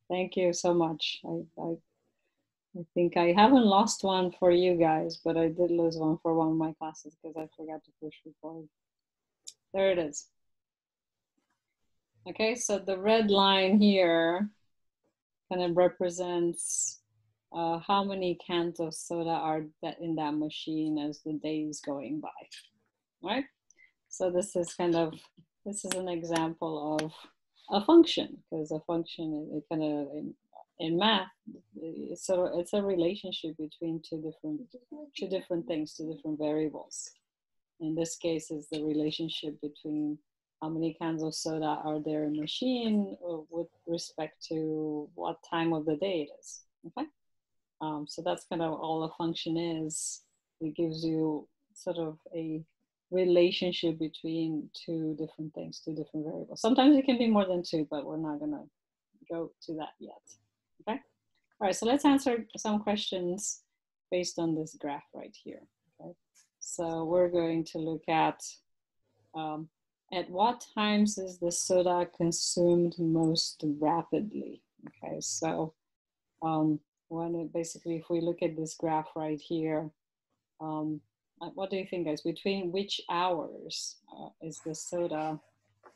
Thank you so much. I think I haven't lost one for you guys, but I did lose one for one of my classes because I forgot to push record. There it is. Okay, so the red line here kind of represents how many cans of soda are in that machine as the day is going by, right? So this is an example of a function, because a function, it kind of in math, it's a relationship between two different things, two different variables. In this case, is the relationship between how many cans of soda are there in the machine with respect to what time of the day it is. Okay, so that's kind of all a function is. It gives you sort of a relationship between two different things, two different variables. Sometimes it can be more than two, but we're not gonna go to that yet. Okay. All right, so let's answer some questions based on this graph right here. Okay. So we're going to look at what times is the soda consumed most rapidly? Okay, so basically, if we look at this graph right here, what do you think, guys? Between which hours is the soda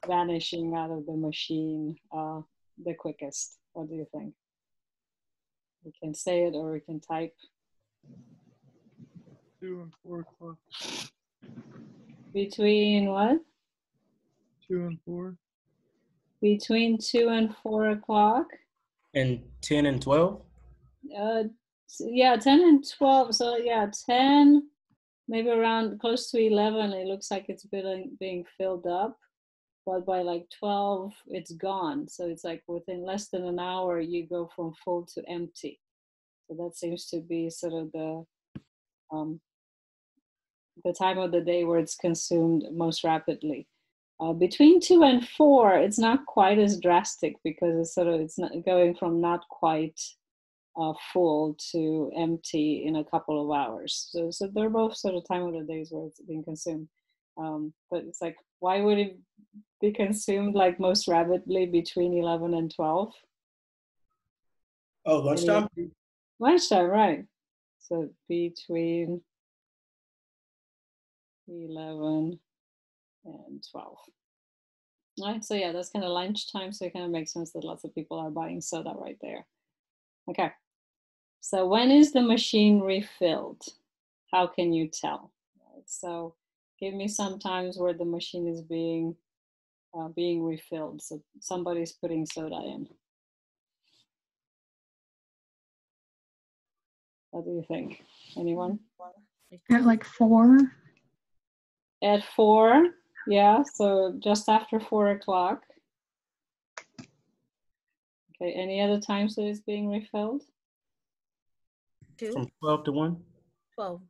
vanishing out of the machine the quickest? What do you think? We can say it or we can type. 2 and 4 o'clock. Between what? 2 and 4. Between 2 and 4 o'clock. And 10 and 12? Yeah, 10 and 12. So yeah, 10, maybe around close to 11, it looks like it's being filled up. But by like 12, it's gone. So it's like within less than an hour, you go from full to empty. So that seems to be sort of the time of the day where it's consumed most rapidly. Between 2 and 4, it's not quite as drastic because it's not going from not quite full to empty in a couple of hours. So they're both sort of time of the days where it's being consumed. But it's like, why would it be consumed like most rapidly between 11 and 12? Oh, lunchtime? Lunchtime, right. So between 11 and 12. All right, so yeah, that's kind of lunchtime, so it kind of makes sense that lots of people are buying soda right there. Okay, so when is the machine refilled? How can you tell? Right, so give me some times where the machine is being refilled. So somebody's putting soda in. What do you think? Anyone? At like 4. At 4, yeah, so just after 4 o'clock. Okay, any other times that it's being refilled? 2. From 12 to 1? 12.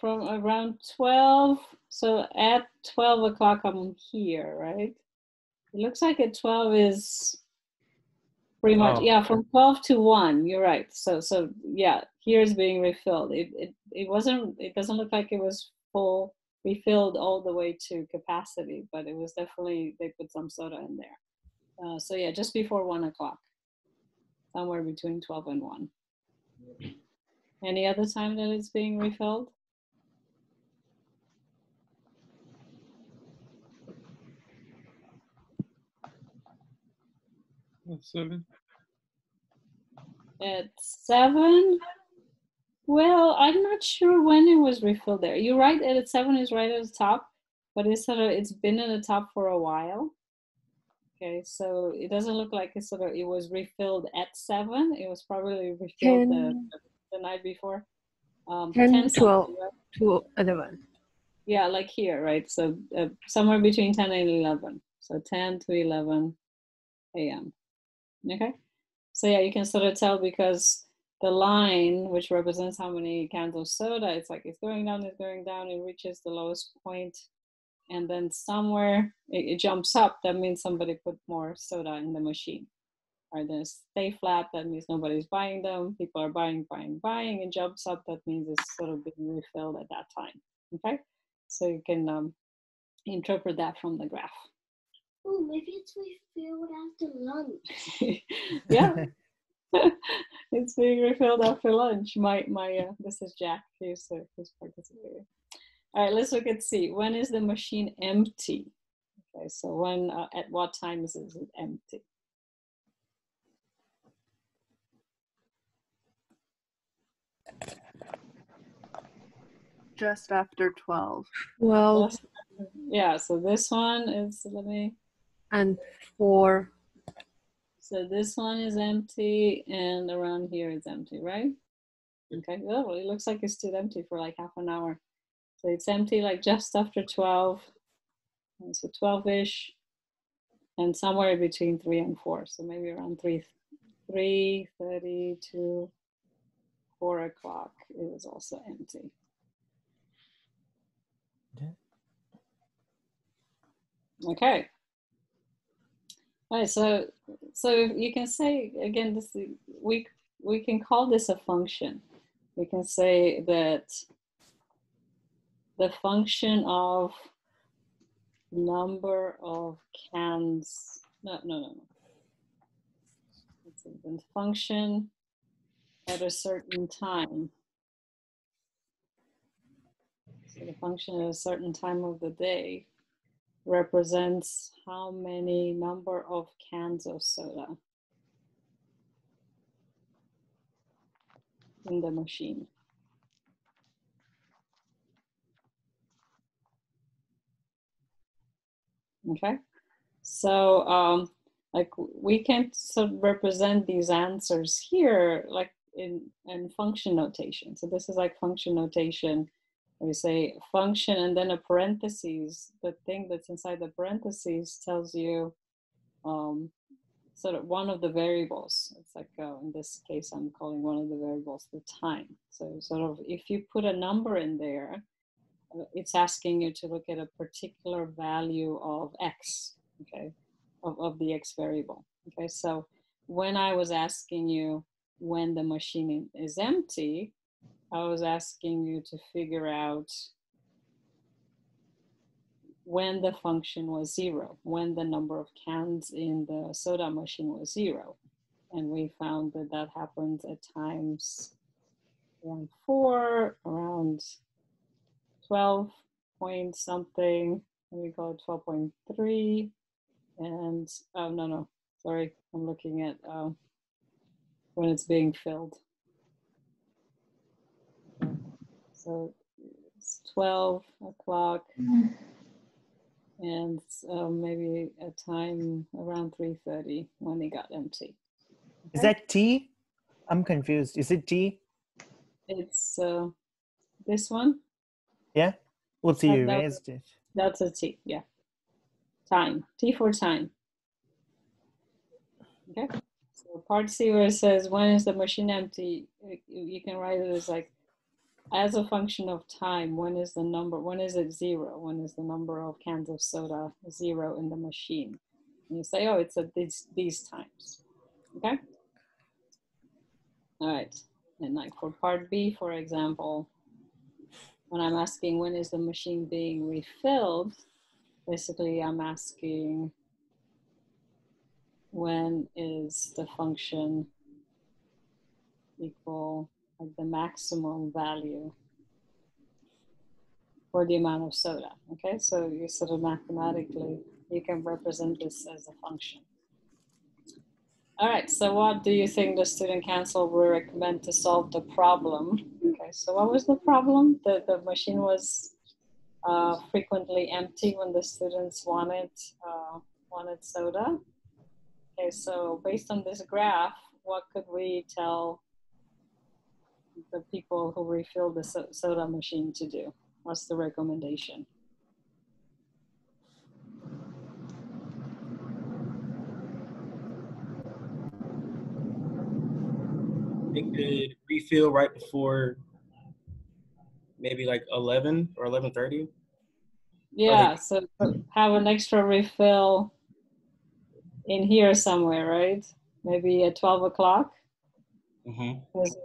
From around 12, so at 12 o'clock I'm here, right? It looks like at 12 is pretty much, yeah, from 12 to 1, you're right. So yeah, here's being refilled. It doesn't look like it was full, refilled all the way to capacity, but it was definitely, they put some soda in there. So yeah, just before 1 o'clock, somewhere between 12 and 1. Any other time that it's being refilled? At 7. At 7? Well, I'm not sure when it was refilled there. You're right, at 7 is right at the top, but it's been at the top for a while. Okay, so it doesn't look like it was refilled at 7. It was probably refilled the night before. 10, 12 right? to 11. Yeah, like here, right? So somewhere between 10 and 11. So 10 to 11 a.m. Okay, so yeah, you can sort of tell because the line, which represents how many cans of soda, it's like it's going down, it reaches the lowest point, and then somewhere it jumps up. That means somebody put more soda in the machine. Or then stay flat, that means nobody's buying them. People are buying, and jumps up, that means it's sort of being refilled at that time. Okay, so you can interpret that from the graph. Oh, maybe it's refilled after lunch. Yeah, it's being refilled after lunch. This is Jack who's participating. All right, let's look at C. When is the machine empty? Okay, so when, at what time is it empty? Just after 12. 12 Yeah, so this one is, and 4. so this one is empty and around here it's empty, right? Okay, well, it looks like it's still empty for like half an hour. So it's empty like just after 12, and so 12-ish, and somewhere between 3 and 4. So maybe around 3:30 to 4 o'clock it was also empty. Okay. All right, so you can say again, this we can call this a function. We can say that the function of number of cans. No. It's the function at a certain time. So the function at a certain time of the day represents how many number of cans of soda in the machine. Okay, so like we can sort of represent these answers here like in function notation. So this is like function notation. We say function and then a parentheses. The thing that's inside the parentheses tells you sort of one of the variables. It's like in this case, I'm calling one of the variables the time. So sort of if you put a number in there, it's asking you to look at a particular value of X, okay, of the X variable. Okay, so when I was asking you when the machine is empty, I was asking you to figure out when the function was 0, when the number of cans in the soda machine was 0. And we found that that happens at times around 4, around 12 point something, we call it 12.3, and oh no, sorry, I'm looking at when it's being filled. Okay. So it's 12 o'clock and maybe a time around 3:30 when it got empty. Okay. Is that T? I'm confused. Is it T? It's this one. Yeah? Whoops, you erased it. That's a T, yeah. Time, T for time. Okay, so part C where it says, when is the machine empty? You can write it as like, as a function of time, when is the number, when is it 0? When is the number of cans of soda 0 in the machine? And you say, oh, it's at these times, okay? All right, and like for part B, for example, when I'm asking when is the machine being refilled, basically I'm asking when is the function equal like the maximum value for the amount of soda, okay? So you sort of mathematically, you can represent this as a function. All right, so what do you think the student council will recommend to solve the problem? Okay, so what was the problem? The machine was frequently empty when the students wanted soda. Okay, so based on this graph, what could we tell the people who refill the soda machine to do? What's the recommendation? They could refill right before maybe like 11 or 11:30. Yeah, so have an extra refill in here somewhere, right? Maybe at 12 o'clock. Mm-hmm.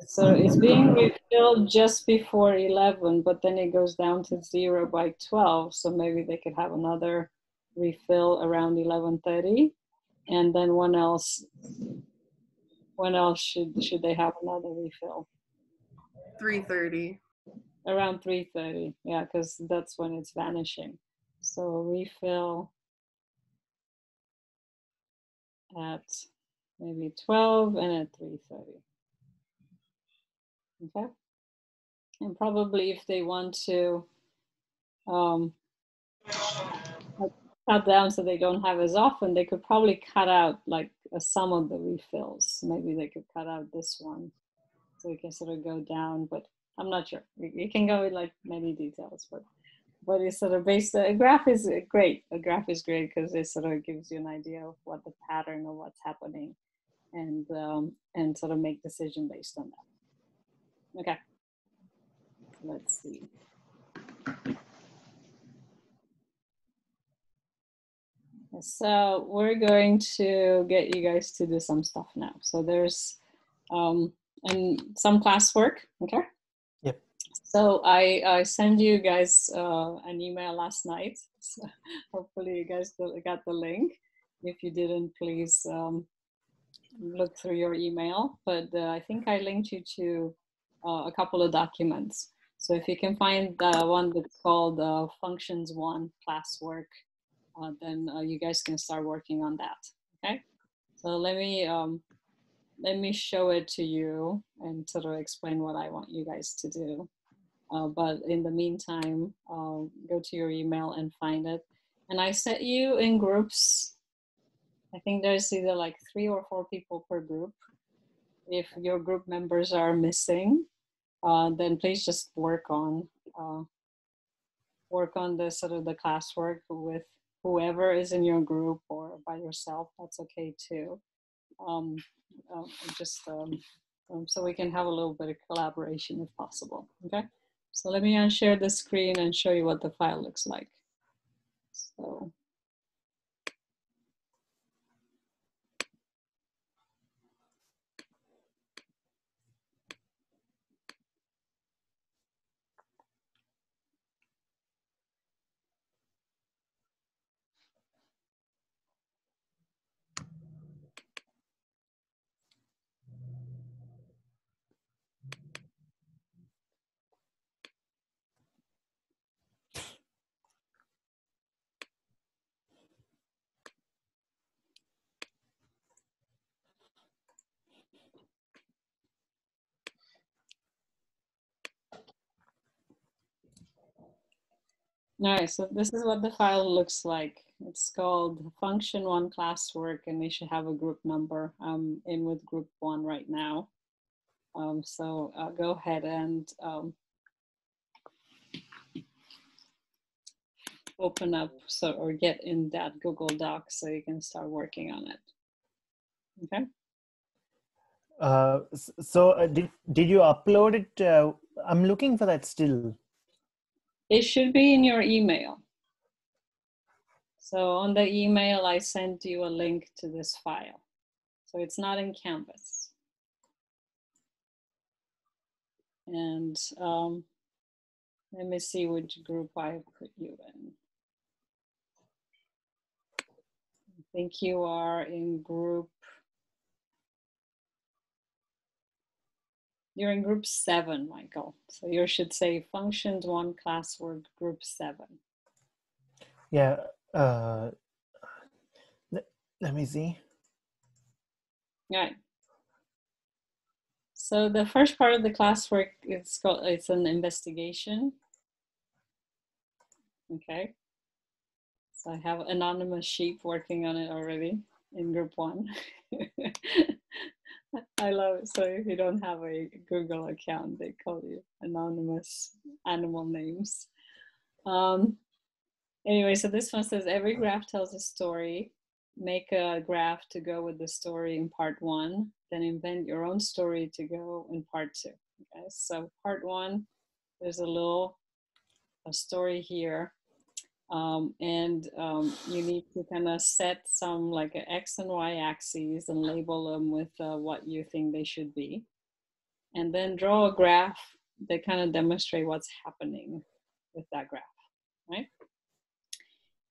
So it's being refilled just before 11, but then it goes down to 0 by 12. So maybe they could have another refill around 11:30, and then when else should they have another refill? 3:30. Around 3:30, yeah, because that's when it's vanishing. So refill at maybe 12 and at 3:30. Okay. And probably if they want to cut down so they don't have as often, they could probably cut out like some of the refills. Maybe they could cut out this one so it can sort of go down, but I'm not sure. You can go in like many details, but it's sort of based. A graph is great. A graph is great because it sort of gives you an idea of what the pattern of what's happening, and sort of make decision based on that. Okay. Let's see. So we're going to get you guys to do some stuff now. So there's and some classwork. Okay. Yep. So I sent you guys an email last night. So hopefully you guys got the link. If you didn't, please look through your email. But I think I linked you to a couple of documents. So if you can find the one that's called Functions 1 classwork, then you guys can start working on that. Okay. So let me show it to you and sort of explain what I want you guys to do. But in the meantime, go to your email and find it. And I set you in groups. I think there's either like 3 or 4 people per group. If your group members are missing, then please just work on the sort of the classwork with whoever is in your group or by yourself. That's okay too. So we can have a little bit of collaboration if possible. Okay. So let me unshare the screen and show you what the file looks like. So. All right, so this is what the file looks like. It's called Function 1 classwork, and they should have a group number. I'm in with group 1 right now. So go ahead and open up or get in that Google Doc so you can start working on it. Okay. Did you upload it? I'm looking for that still. It should be in your email. So on the email, I sent you a link to this file. So it's not in Canvas. And let me see which group I put you in. I think you are in group. You're in group 7, Michael. So you should say Functions 1 classwork group 7. Yeah. Let me see. All right. So the first part of the classwork, it's an investigation. Okay. So I have anonymous sheep working on it already in group 1. I love it. So if you don't have a Google account, they call you anonymous animal names. Anyway, so this one says every graph tells a story. Make a graph to go with the story in part 1, then invent your own story to go in part 2. Okay, so part 1, there's a story here. You need to kind of set some like an X and Y axes and label them with what you think they should be. And then draw a graph that kind of demonstrate what's happening with that graph, right?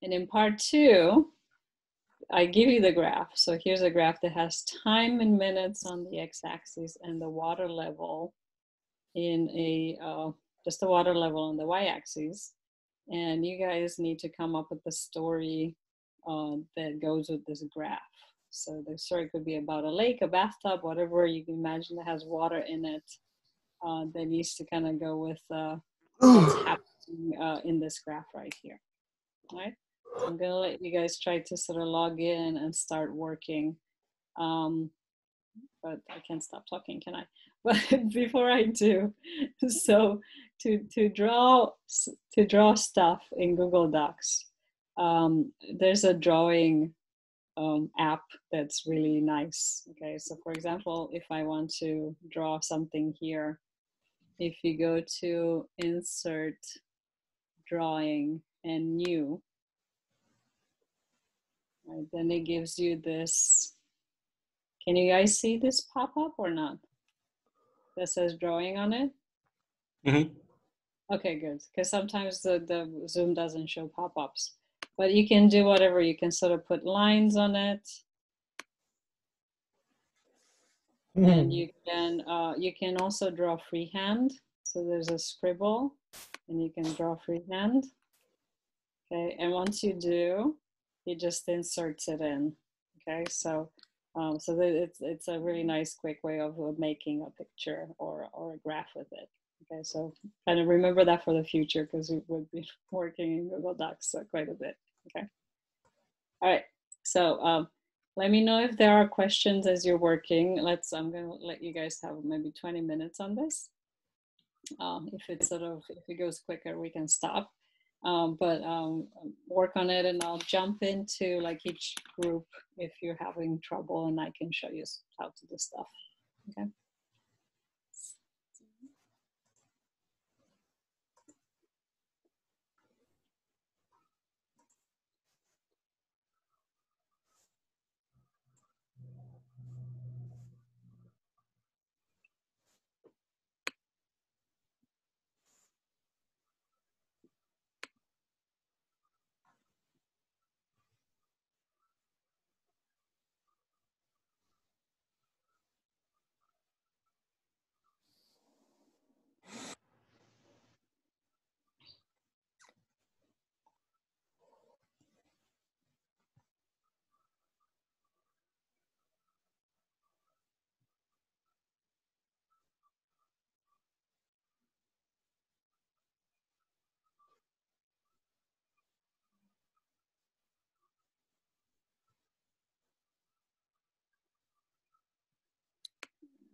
And in part 2, I give you the graph. So here's a graph that has time in minutes on the x-axis and the water level in a, just the water level on the y-axis. And you guys need to come up with the story that goes with this graph. So the story could be about a lake, a bathtub, whatever you can imagine that has water in it, that needs to kind of go with what's happening in this graph right here. All right. So I'm gonna let you guys try to sort of log in and start working. But I can't stop talking, can I? But before I do, so to draw stuff in Google Docs, there's a drawing app that's really nice. Okay, so for example, if I want to draw something here, if you go to Insert, Drawing, and New, right, then it gives you this. Can you guys see this pop up or not? That says drawing on it? Mm-hmm. Okay, good. Because sometimes the Zoom doesn't show pop-ups. But you can do whatever. You can sort of put lines on it. And you can also draw freehand. So there's a scribble and you can draw freehand. Okay, and once you do, it just inserts it in. Okay, so it's a really nice quick way of making a picture or a graph with it. Okay, so kind of remember that for the future because we would be working in Google Docs quite a bit. Okay. All right. So let me know if there are questions as you're working. I'm going to let you guys have maybe 20 minutes on this. If it goes quicker, we can stop. But work on it, and I'll jump into like each group if you're having trouble, and I can show you how to do stuff. Okay.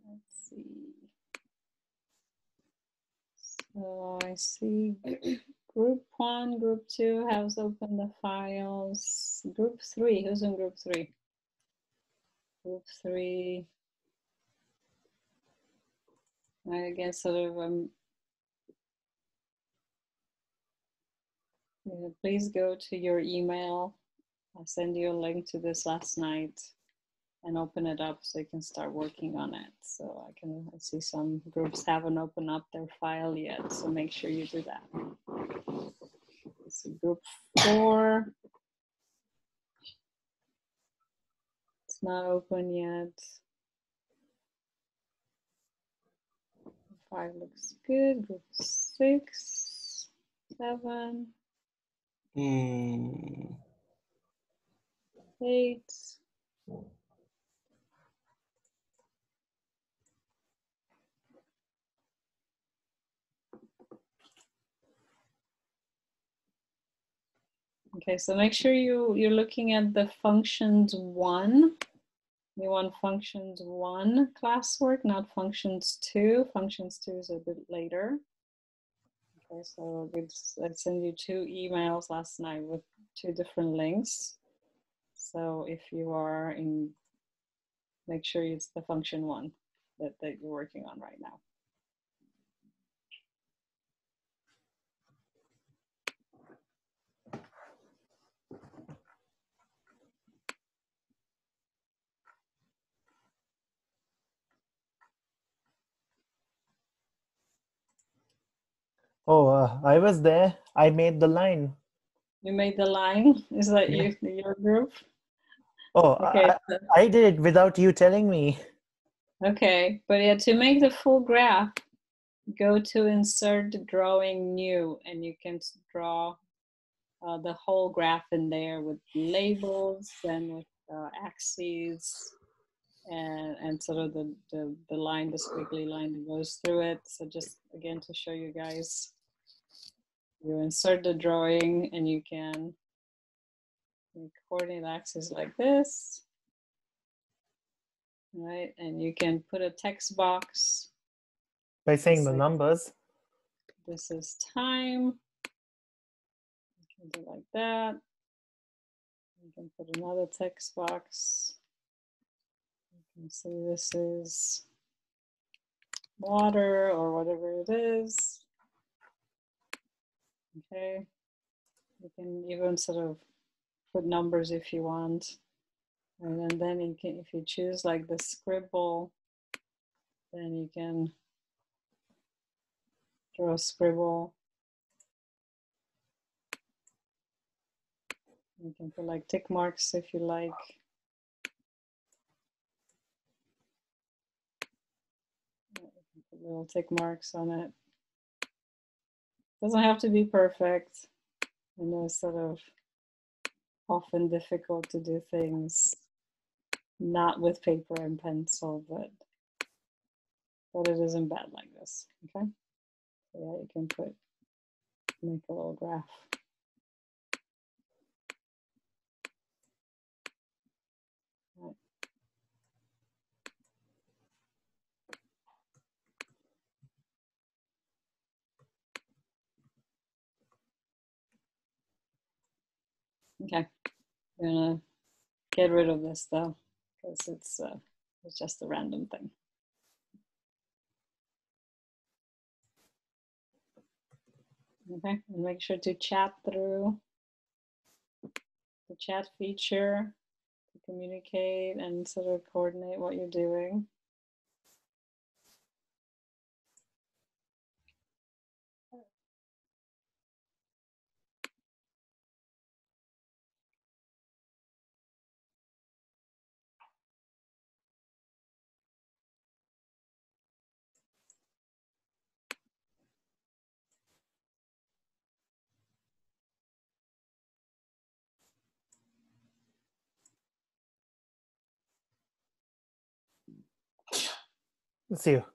Let's see. So I see group 1, group 2 has opened the files. Group 3, who's in group 3? Group 3. I guess sort of please go to your email. I sent you a link to this last night and open it up so you can start working on it. So I see some groups haven't opened up their file yet, so make sure you do that. So group 4, it's not open yet. 5 looks good. Group 6, 7, 8. Okay, so make sure you're looking at the functions 1. You want functions 1 classwork, not functions 2. Functions 2 is a bit later. Okay, so I sent you 2 emails last night with 2 different links. So if you are in, make sure it's the function 1 that you're working on right now. Oh, I was there. I made the line. You made the line? Is that Yeah. your group? Oh, Okay. I did it without you telling me. Okay, but yeah, to make the full graph, go to insert drawing new, and you can draw the whole graph in there with labels and with axes and sort of the line, the squiggly line that goes through it. So just again to show you guys, you insert the drawing and you can make coordinate axis like this, right? And you can put a text box. By saying the Say, numbers. this is time. You can do like that. You can put another text box. You can say this is water or whatever it is. Okay. You can even sort of put numbers if you want. And then you can, if you choose like the scribble, then you can draw a scribble. You can put like tick marks if you like. You can put little tick marks on it. Doesn't have to be perfect. I know it's sort of often difficult to do things not with paper and pencil, but it isn't bad like this. Okay. So yeah, you can make a little graph. Right. Okay, I'm gonna get rid of this though, because it's just a random thing. Okay, and make sure to chat through the chat feature to communicate and sort of coordinate what you're doing. See you.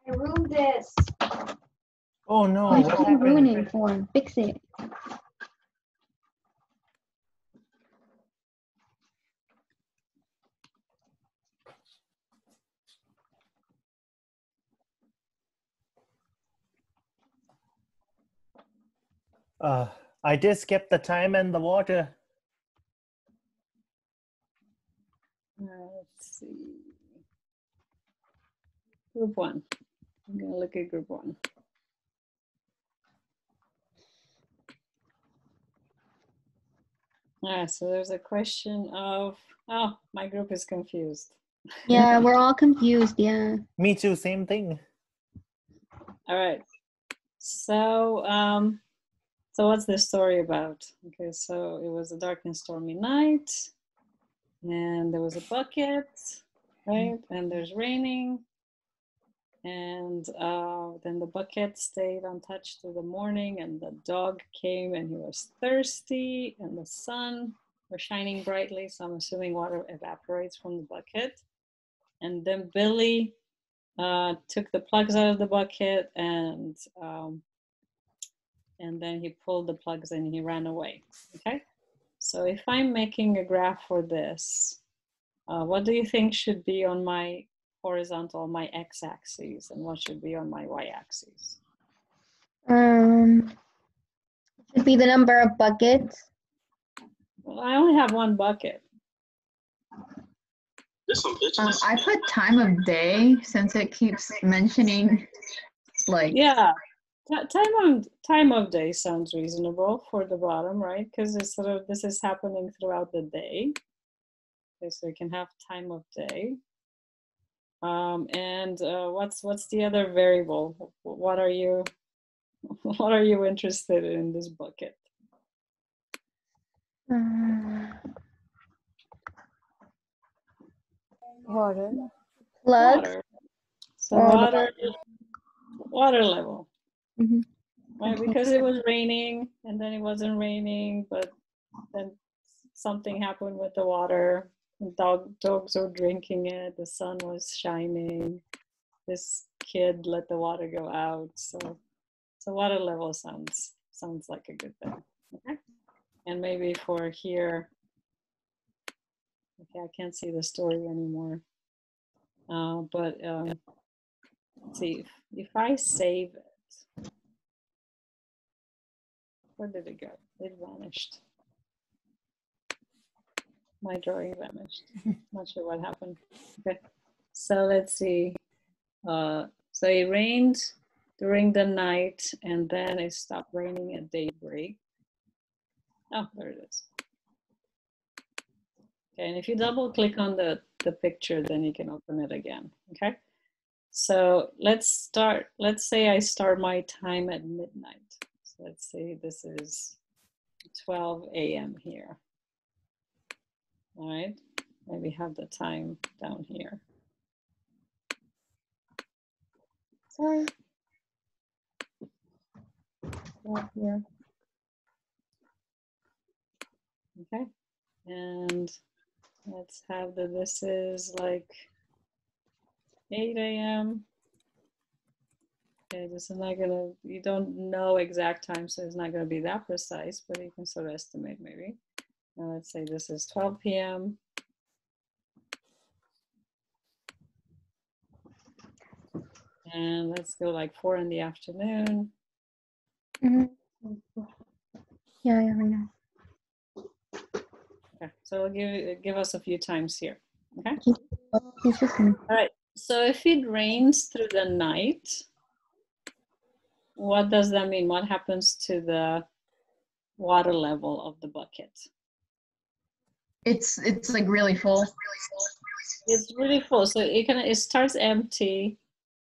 I ruined this. Oh no! What What are you ruining happened? it for? Fix it. I just kept the time and the water. Let's see. Group 1. I'm going to look at group 1. So there's a question of, oh, my group is confused. Yeah, we're all confused. Yeah. Me too. Same thing. All right. So, so what's this story about? Okay, so it was a dark and stormy night, and there was a bucket, right? And there's raining, and then the bucket stayed untouched till the morning, and the dog came, and he was thirsty, and the sun was shining brightly, so I'm assuming water evaporates from the bucket. And then Billy took the plugs out of the bucket, and then he pulled the plugs and he ran away. Okay, so if I'm making a graph for this, what do you think should be on my horizontal, my x-axis, and what should be on my y-axis? Should be the number of buckets. Well, I only have one bucket. There's some bitches. I put time of day since it keeps mentioning like Yeah, time of day sounds reasonable for the bottom, right? Because it's sort of, this is happening throughout the day. Okay, so you can have time of day. And what's the other variable? What are you interested in this bucket? Water. Plug. Water. So water level. Mhm. Right, because it was raining and then it wasn't raining, but then something happened with the water. Dogs were drinking it. The sun was shining. This kid let the water go out. So water level sounds like a good thing. Okay, and maybe for here. Okay, I can't see the story anymore. But let's see if I save it. Where did it go? It vanished. My drawing vanished. Not sure what happened. Okay, so let's see. So it rained during the night, and then it stopped raining at daybreak. Oh, there it is. Okay, and if you double click on the picture, then you can open it again. Okay, so let's say I start my time at midnight. So let's say this is 12 a.m. here. All right, maybe have the time down here. Sorry. Up here. Okay, and let's have this is like 8 a.m. Okay, this is not gonna, you don't know exact time, so it's not gonna be that precise, but you can sort of estimate maybe. Now let's say this is 12 p.m. And let's go like 4 in the afternoon. Mhm. Yeah, right now. Okay, so it'll give us a few times here. Okay. It's just me. All right. So if it rains through the night, what does that mean? What happens to the water level of the bucket? it's like really full. It's really full. So it starts empty,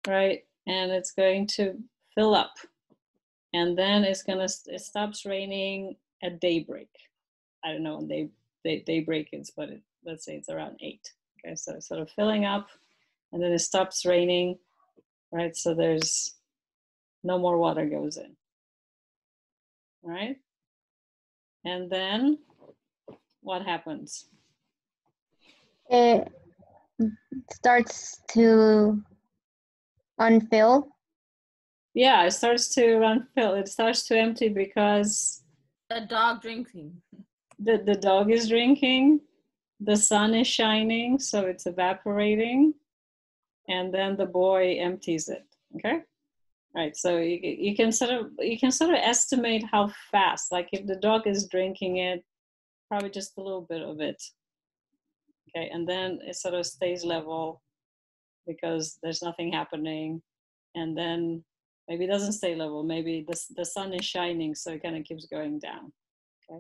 right? And it's going to fill up. And then it stops raining at daybreak. I don't know when daybreak is, but let's say it's around 8. Okay, so it's sort of filling up, and then it stops raining, right? So there's no more water goes in, right? And then what happens? It starts to Unfilled? Yeah, it starts to unfill. It starts to empty because The dog drinking. the dog is drinking, the sun is shining, so it's evaporating, and then the boy empties it. Okay, right. So you can sort of estimate how fast. Like if the dog is drinking it, probably just a little bit of it. Okay, and then it sort of stays level because there's nothing happening, and then maybe it doesn't stay level. Maybe the sun is shining, so it kind of keeps going down. Okay,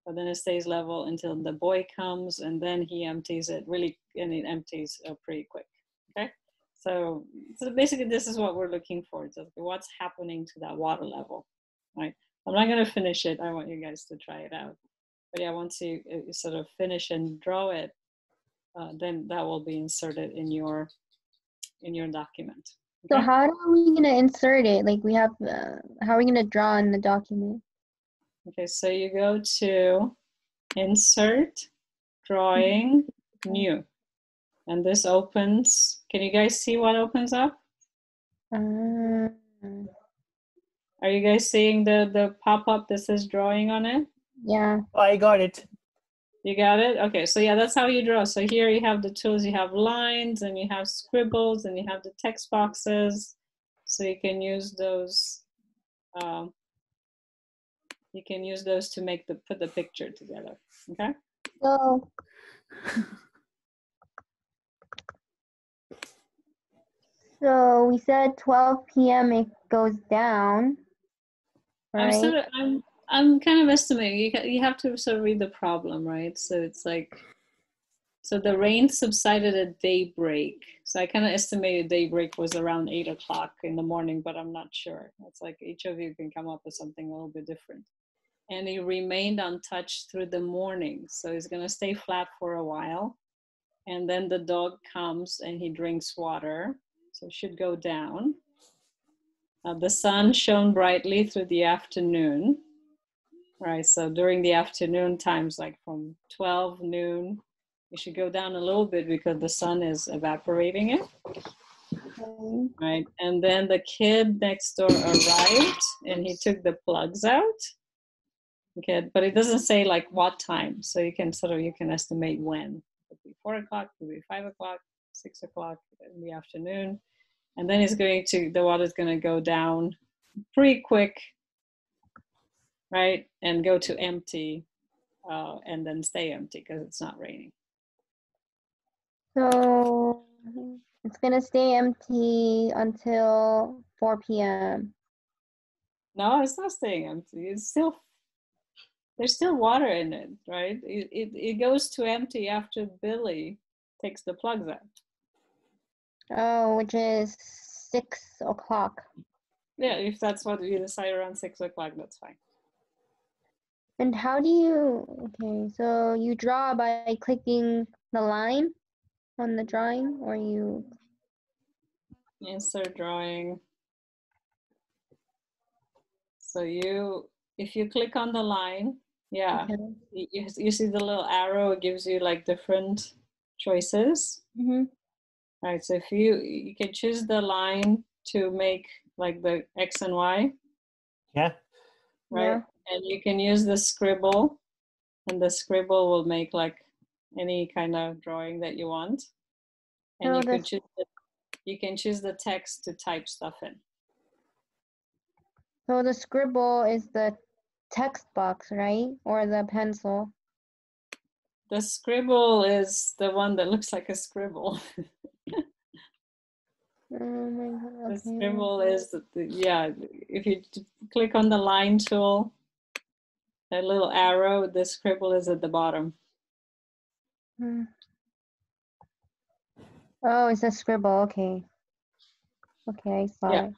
but then it stays level until the boy comes, and then he empties it really, and it empties pretty quick. Okay, so basically this is what we're looking for. So what's happening to that water level, right? I'm not going to finish it. I want you guys to try it out. But yeah, once you sort of finish and draw it, then that will be inserted in your document. So Okay? how are we going to insert it? Like we have, how are we going to draw in the document? Okay, so you go to Insert, Drawing, New. And this opens, can you guys see what opens up? Uh, Are you guys seeing the pop-up that says drawing on it? yeah. Oh, I got it. You got it? Okay, so yeah, that's how you draw. So here you have the tools, you have lines and you have scribbles and you have the text boxes. So you can use those, to put the picture together, okay? So we said 12 p.m. it goes down, right? I'm kind of estimating. You have to sort of read the problem, right? So it's like, so the rain subsided at daybreak. So I kind of estimated daybreak was around 8 o'clock in the morning, but I'm not sure. It's like each of you can come up with something a little bit different. And it remained untouched through the morning. So it's going to stay flat for a while. And then the dog comes and he drinks water. So it should go down. The sun shone brightly through the afternoon. Right, so during the afternoon times, like from 12 noon, it should go down a little bit because the sun is evaporating it. Okay. Right, and then the kid next door arrived and he took the plugs out. Okay, but it doesn't say like what time, so you can estimate when. It could be 4 o'clock, it could be 5 o'clock, 6 o'clock in the afternoon, and then the water's going to go down pretty quick, right, and go to empty, and then stay empty because it's not raining. So it's gonna stay empty until 4 p.m. No, it's not staying empty. There's still water in it, right? It goes to empty after Billy takes the plugs out. Oh, which is 6 o'clock. Yeah, if that's what you decide around 6 o'clock, that's fine. And how do you, okay, so you draw by clicking the line on the drawing, or you, Insert drawing. So if you click on the line, yeah, okay. you see the little arrow, it gives you like different choices. Mm-hmm. Right, so if you can choose the line to make like the X and Y. Yeah. Right, Yeah. and you can use the scribble, and the scribble will make like any kind of drawing that you want. And So you can choose the text to type stuff in. So the scribble is the text box, right? Or the pencil? The scribble is the one that looks like a scribble. Oh my God, The okay. scribble is, yeah, if you click on the line tool, that little arrow, the scribble is at the bottom. Oh, it's a scribble, okay. Okay, I saw it.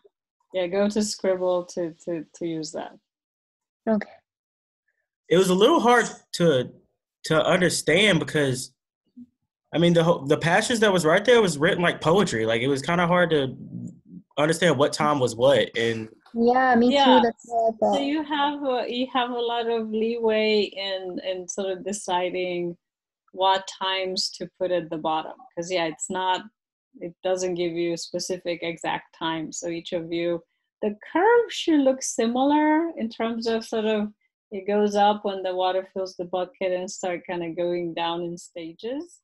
Yeah, go to scribble to use that. Okay. It was a little hard to understand because, I mean, the passage that was right there was written like poetry. Like it was kind of hard to understand what time was what. And Yeah, me Yeah. too. That's what I So thought. you have a lot of leeway in sort of deciding what times to put at the bottom, because yeah, it's not it doesn't give you a specific exact time. So each of you, the curve should look similar in terms of sort of, it goes up when the water fills the bucket and start kind of going down in stages.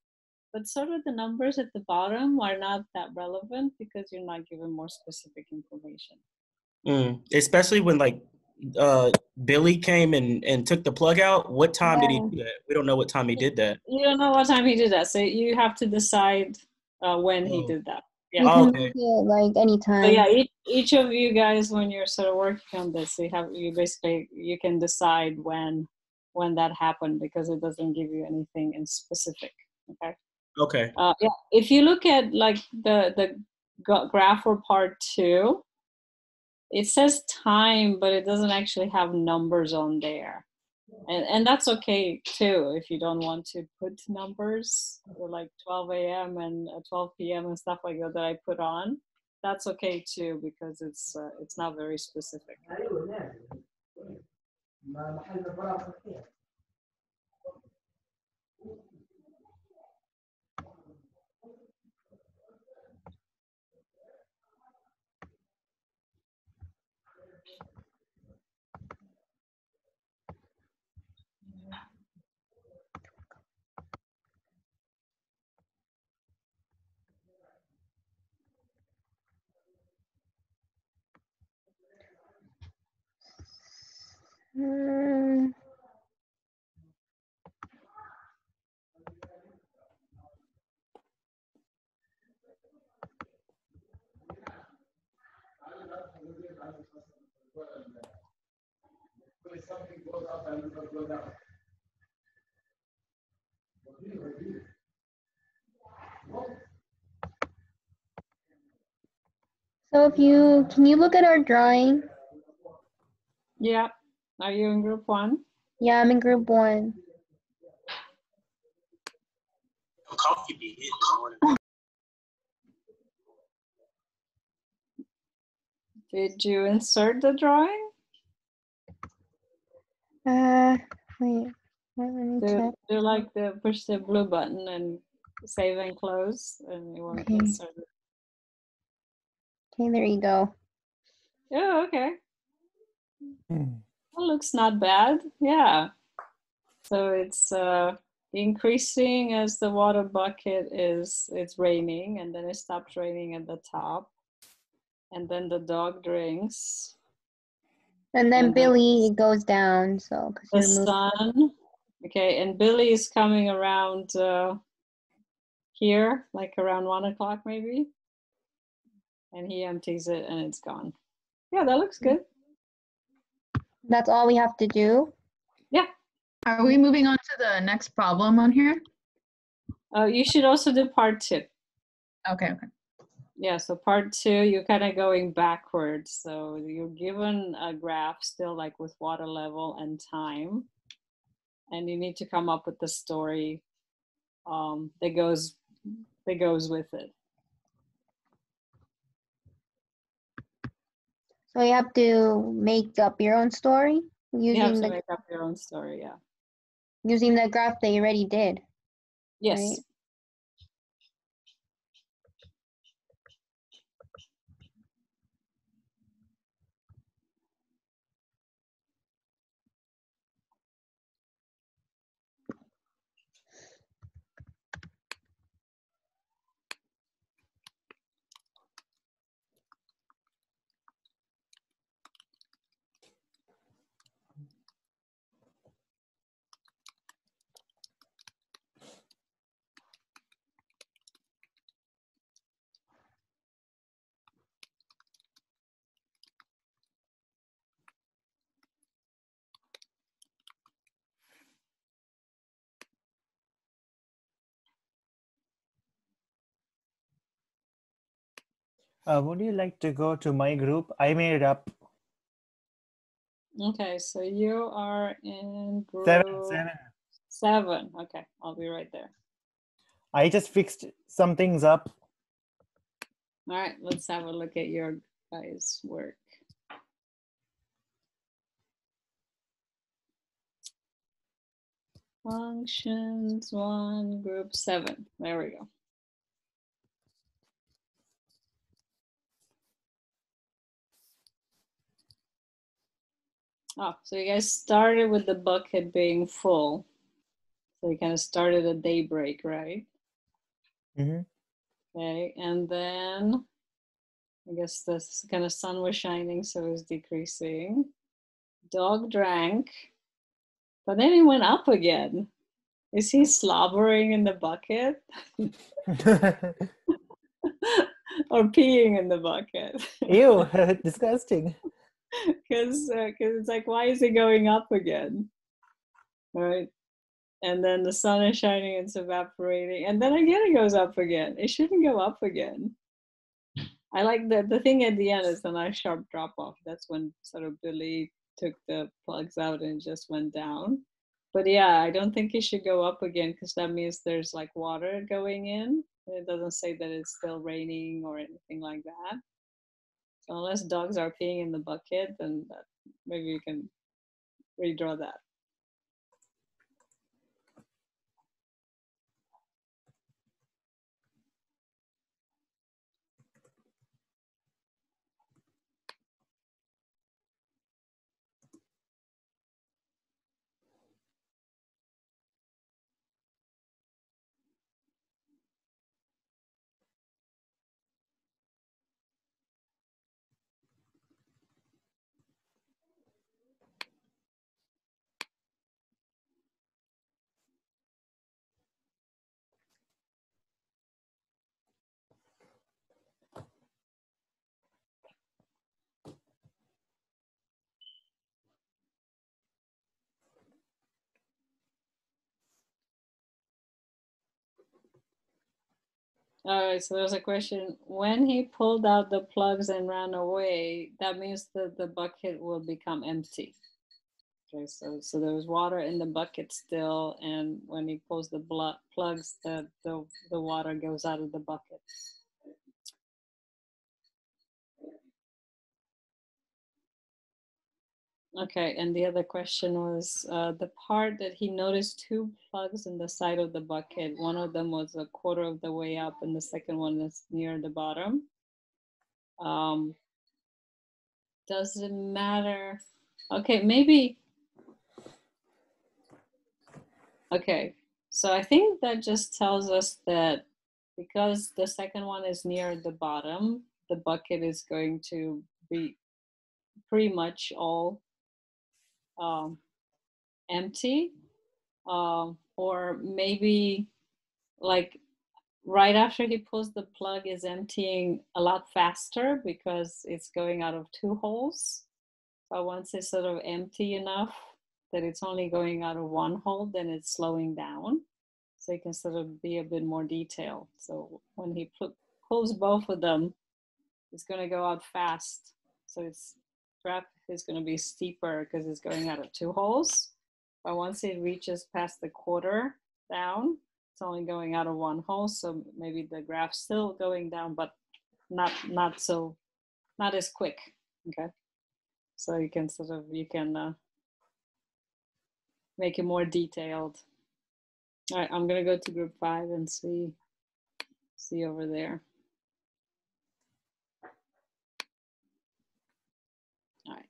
But sort of the numbers at the bottom are not that relevant because you're not given more specific information. Especially when like Billy came and took the plug out. What time did he do that? We don't know what time he did that. You don't know what time he did that, so you have to decide when he Oh. did that. You Yeah. can Okay. make it like anytime. So yeah, each of you guys, when you're sort of working on this, you can decide when that happened because it doesn't give you anything in specific. Okay. Okay. Yeah. If you look at like the graph for part 2, it says time, but it doesn't actually have numbers on there. And that's okay too if you don't want to put numbers like 12 a.m. and 12 p.m. and stuff like that I put on. That's okay too because it's not very specific. Mm, So can you look at our drawing? Yeah. Are you in group 1? Yeah, I'm in group 1. Coffee be hitting in the morning. Did you insert the drawing? Wait, let me check. Do like push the blue button and save and close, and you want to Okay. insert it. Okay, there you go. Oh, okay. That looks not bad. Yeah. So it's increasing as the water bucket it's raining, and then it stops raining at the top, and then the dog drinks. And then And Billy, it goes down. So 'cause the you're moving. sun. Okay, and Billy is coming around here, like around 1 o'clock maybe, and he empties it and it's gone. Yeah, that looks good. That's all we have to do. Yeah. Are we moving on to the next problem on here? You should also do part 2. Okay. Yeah, so part 2, you're kind of going backwards. So you're given a graph still like with water level and time, and you need to come up with the story that goes with it. So you have to make up your own story You have using to make up your own story, yeah. using the graph that you already did. Yes. Right. Would you like to go to my group? I made it up. Okay, so you are in group 7. Okay, I'll be right there. I just fixed some things up. All right, let's have a look at your guys' work. Functions 1, group 7. There we go. Oh, so you guys started with the bucket being full. So you kind of started at daybreak, right? Mhm. Okay, and then I guess the kind of sun was shining, so it was decreasing. Dog drank, but then it went up again. Is he slobbering in the bucket or peeing in the bucket? Ew, disgusting. Because it's like, why is it going up again? Right? And then the sun is shining, it's evaporating, and then again it goes up again. It shouldn't go up again. I like the thing at the end is the nice sharp drop off. That's when sort of Billy took the plugs out and it just went down. But yeah, I don't think it should go up again because that means there's like water going in. It doesn't say that it's still raining or anything like that. So unless dogs are peeing in the bucket, then maybe you can redraw that. All right, so there's a question. When he pulled out the plugs and ran away, that means that the bucket will become empty. Okay, so there was water in the bucket still, and when he pulls the plugs, the water goes out of the bucket. Okay, and the other question was the part that he noticed two plugs in the side of the bucket. One of them was a quarter of the way up, and the second one is near the bottom. Does it matter? Okay, maybe. Okay, so I think that just tells us that because the second one is near the bottom, the bucket is going to be pretty much all empty. Or maybe like right after he pulls the plug is emptying a lot faster because it's going out of two holes. So once it's sort of empty enough that it's only going out of one hole, then it's slowing down. So you can sort of be a bit more detailed. So when he pulls both of them, it's going to go out fast. So its graph is going to be steeper because it's going out of two holes. But once it reaches past the quarter down, it's only going out of one hole. So maybe the graph's still going down, but not as quick. Okay. So you can make it more detailed. All right, I'm gonna go to group 5 and see over there. All right.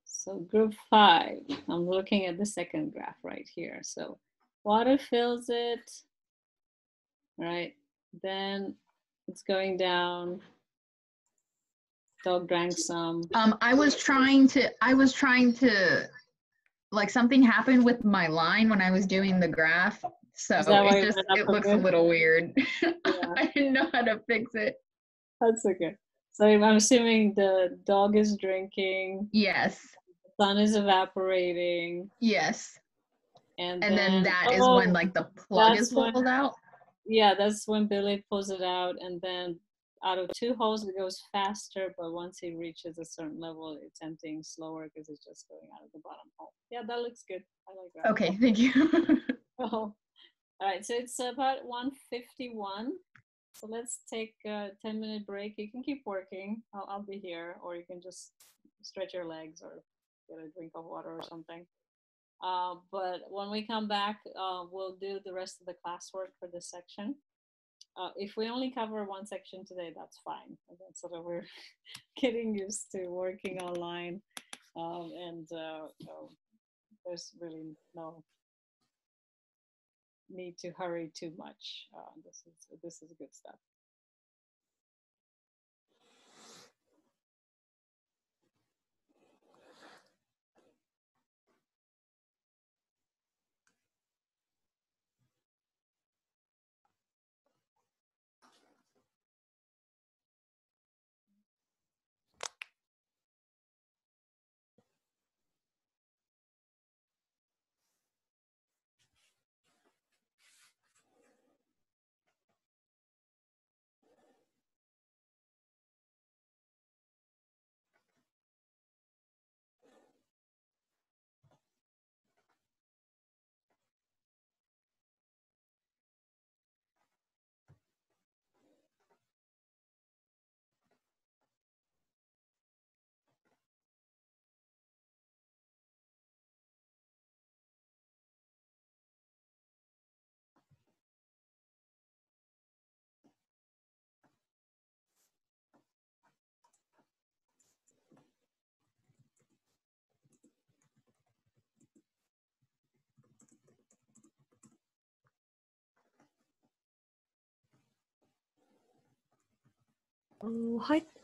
So group 5, I'm looking at the second graph right here. So water fills it, right? Then it's going down. Dog drank some. I was trying to like something happened with my line when I was doing the graph. So it looks a little weird. Yeah. I didn't know how to fix it. That's okay. So I'm assuming the dog is drinking. Yes. The sun is evaporating. Yes. And then that is when like the plug is pulled out. Yeah, that's when Billy pulls it out, and then out of two holes it goes faster, but once it reaches a certain level, it's emptying slower because it's just going out of the bottom hole. Yeah, that looks good. I like that. Okay, thank you. Oh, all right, so it's about 1:51. So let's take a 10-minute break. You can keep working. I'll be here, or you can just stretch your legs or get a drink of water or something. But when we come back, we'll do the rest of the classwork for this section. if we only cover one section today, that's fine. And then sort of we're getting used to working online, and there's really no need to hurry too much. This is good stuff.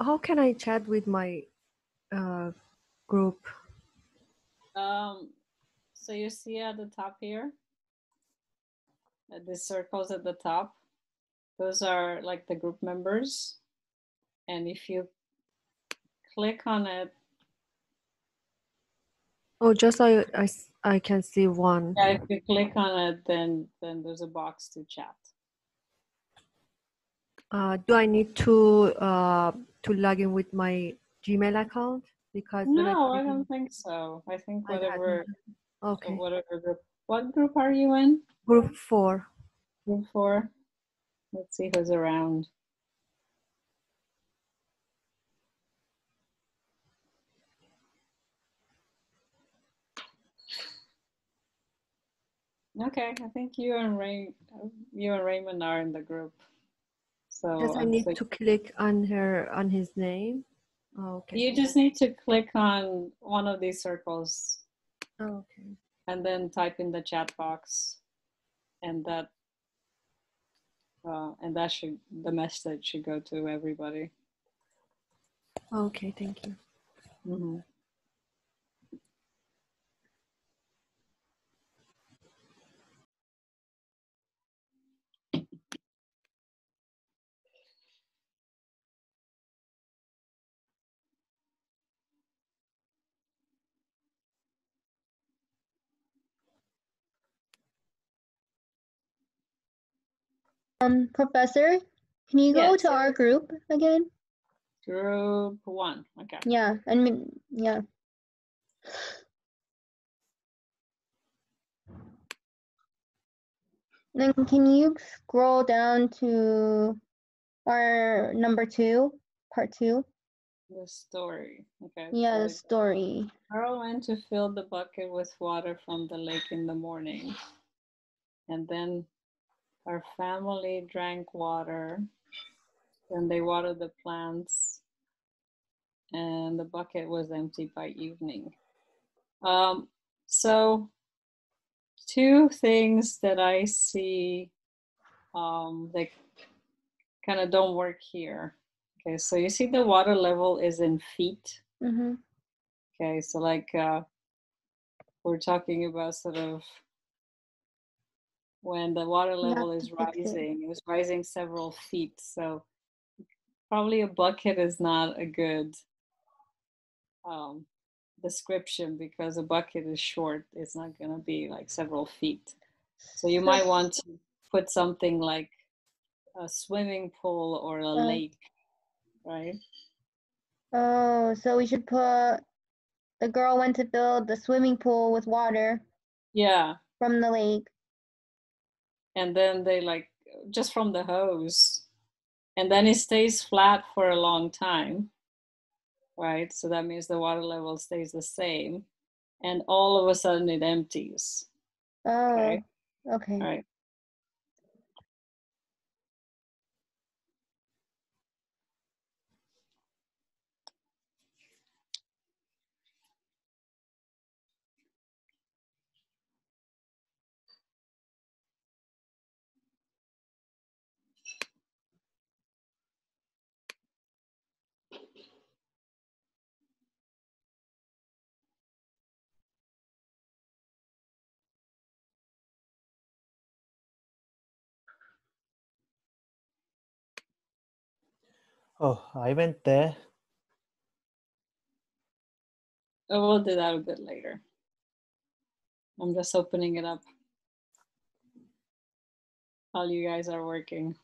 How can I chat with my group? So you see at the top here, the circles at the top, those are like the group members. And if you click on it. Oh, just I can see one. Yeah, if you click on it, then there's a box to chat. Do I need to log in with my Gmail account? Because no, I don't think so. I think whatever. Okay. Whatever group. What group are you in? Group 4. Group 4. Let's see who's around. Okay, I think you and Raymond are in the group. So Just I need to click on his name. Oh, okay. You just need to click on one of these circles. Oh, okay. And then type in the chat box, and that the message should go to everybody. Okay, thank you. Mm-hmm. Professor, can you go Yes. to our group again? Group 1. Okay. Yeah, I mean, yeah. Then can you scroll down to our number 2, part 2? The story. Okay. Yeah, so the story. Carl went to fill the bucket with water from the lake in the morning. And then our family drank water. Then they watered the plants. And the bucket was empty by evening. So 2 things that I see that kind of don't work here. Okay, so you see the water level is in feet. Mm-hmm. Okay, so like we're talking about sort of when the water level is rising, it's rising several feet. So probably a bucket is not a good description, because a bucket is short. It's not going to be like several feet. So you might want to put something like a swimming pool or a lake, right? Oh, so we should put the girl went to fill the swimming pool with water. Yeah. From the lake. And then they like just from the hose. And then it stays flat for a long time, right? So that means the water level stays the same. And all of a sudden it empties. Oh, okay. All right. Oh, I went there. Oh, we'll do that a bit later. I'm just opening it up while you guys are working.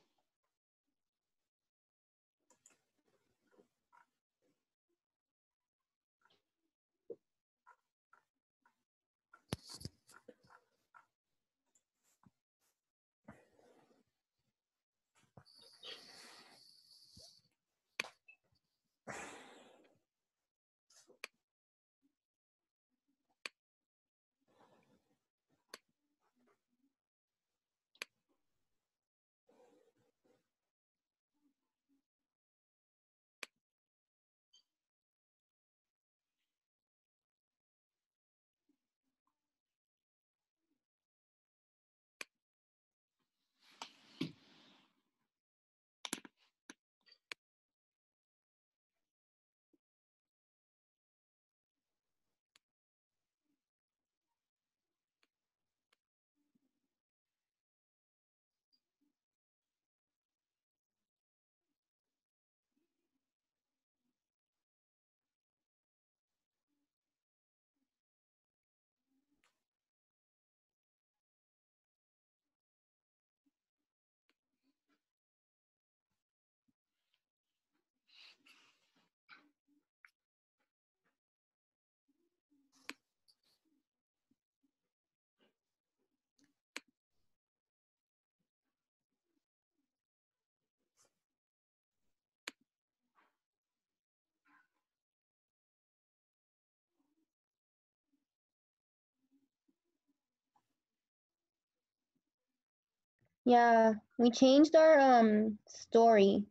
Yeah, we changed our story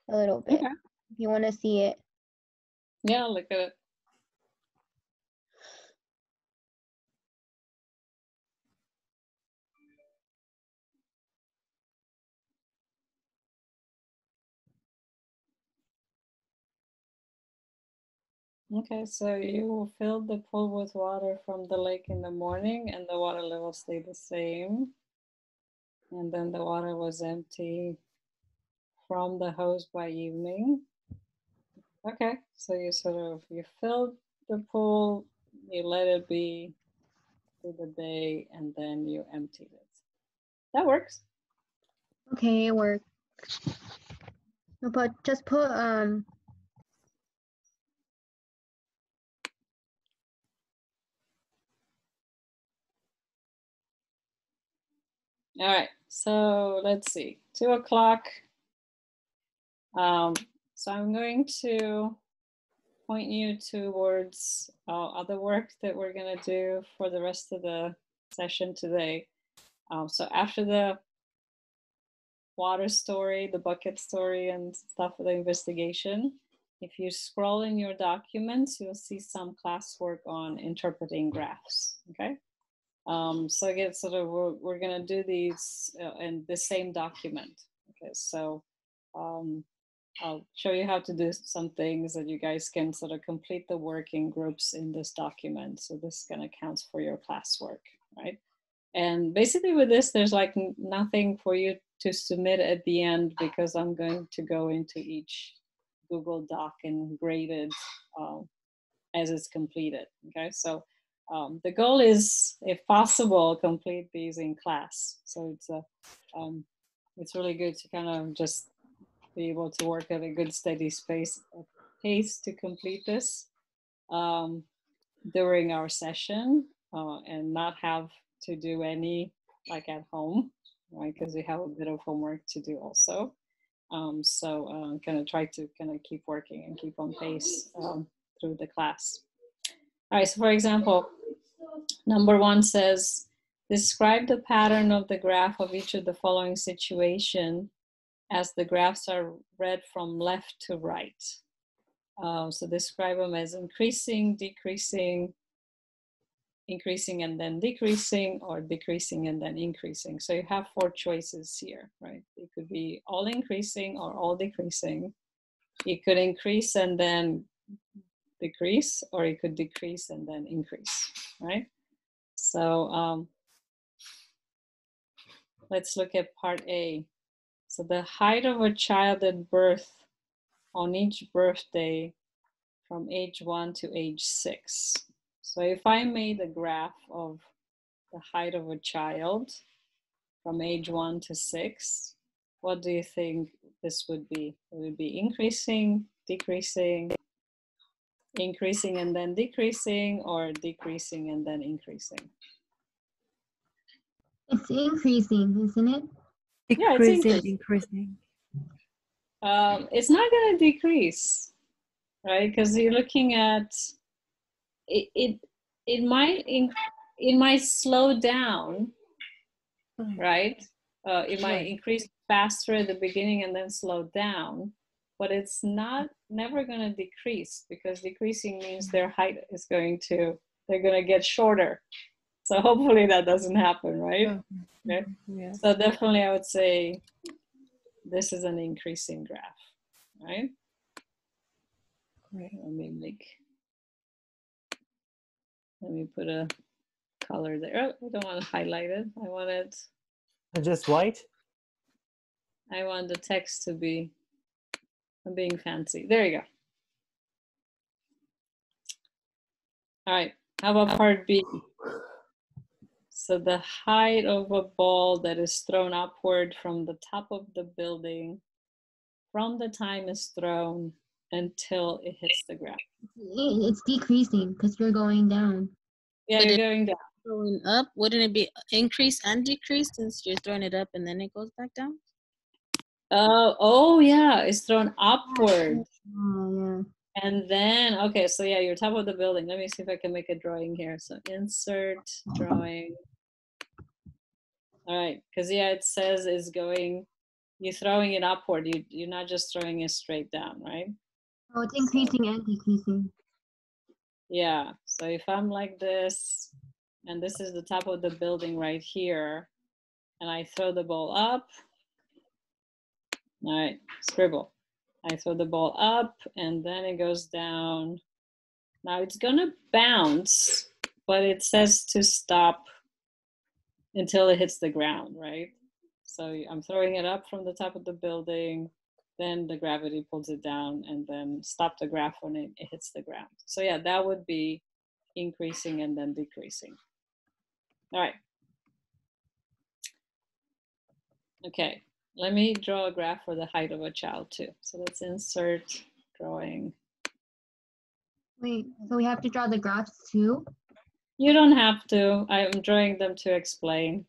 a little bit. Okay. If you want to see it. Yeah, look at it. Okay, so you filled the pool with water from the lake in the morning and the water level stayed the same. And then the water was empty from the hose by evening. Okay, so you filled the pool, you let it be through the day, and then you emptied it. That works. Okay, it worked. But just put All right, so let's see, 2 o'clock. So I'm going to point you towards other work that we're gonna do for the rest of the session today. So after the water story, the bucket story, and stuff for the investigation, if you scroll in your documents, you'll see some classwork on interpreting graphs. Okay. So again, sort of we're gonna do these in the same document. Okay, so I'll show you how to do some things that you guys can sort of complete the work in groups in this document. So this kind of counts for your classwork, right? And basically with this, there's like nothing for you to submit at the end because I'm going to go into each Google Doc and grade it as it's completed. Okay, so the goal is, if possible, complete these in class. So it's really good to kind of just be able to work at a good steady pace to complete this during our session and not have to do any like at home, right? Because we have a bit of homework to do also. So kind of try to kind of keep working and keep on pace through the class. All right, so for example, number 1 says, describe the pattern of the graph of each of the following situation as the graphs are read from left to right. So describe them as increasing, decreasing, increasing and then decreasing, or decreasing and then increasing. So you have 4 choices here, right? It could be all increasing or all decreasing. It could increase and then decrease, or it could decrease and then increase, right? So let's look at part A. So the height of a child at birth on each birthday from age 1 to age 6. So if I made a graph of the height of a child from age 1 to 6, what do you think this would be? Would it be increasing, decreasing, increasing and then decreasing, or decreasing and then increasing? It's increasing, isn't it? Yeah, it's Decreasing, increasing. increasing. It's not going to decrease, right? Because you're looking at it. It might slow down, right? It might Right. increase faster at the beginning and then slow down, but it's never going to decrease, because decreasing means their height is they're going to get shorter. So hopefully that doesn't happen, right? Okay. Yes. So definitely I would say this is an increasing graph, right? Great. Let me put a color there. Oh, I don't want to highlight it. Just white? I want the text to be, I'm being fancy. There you go. All right, how about part B? So the height of a ball that is thrown upward from the top of the building from the time it's thrown until it hits the ground. It's decreasing because you're going down. Yeah, But you're it- going down. Going up, wouldn't it be increase and decrease since you're throwing it up and then it goes back down? Oh yeah, it's thrown upward. Oh, And then, okay, so yeah, you're top of the building. Let me see if I can make a drawing here. So insert drawing. All right, because yeah, it says it's going, you're throwing it upward. You're not just throwing it straight down, right? Oh, it's increasing and decreasing. Yeah, so if I'm like this, and this is the top of the building right here, and I throw the ball up, all right, scribble. I throw the ball up, and then it goes down. Now it's gonna bounce, but it says to stop until it hits the ground, right? So I'm throwing it up from the top of the building, then the gravity pulls it down, and then stop the graph when it hits the ground. So yeah, that would be increasing and then decreasing. All right. Okay, let me draw a graph for the height of a child too. So let's insert drawing. Wait, so we have to draw the graphs too? You don't have to. I'm drawing them to explain.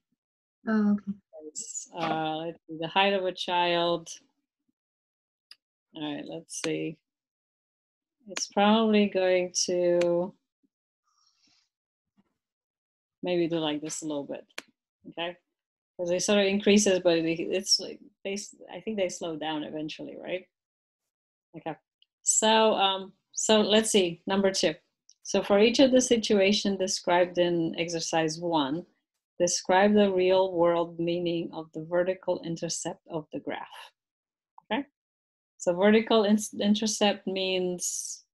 Oh, okay. Let's see, the height of a child. All right, let's see. It's probably going to maybe do like this a little bit, okay? Because it sort of increases, but it's like I think they slow down eventually, right? Okay. So so let's see, number 2. So for each of the situation described in exercise 1, describe the real world meaning of the vertical intercept of the graph. Okay. So vertical intercept means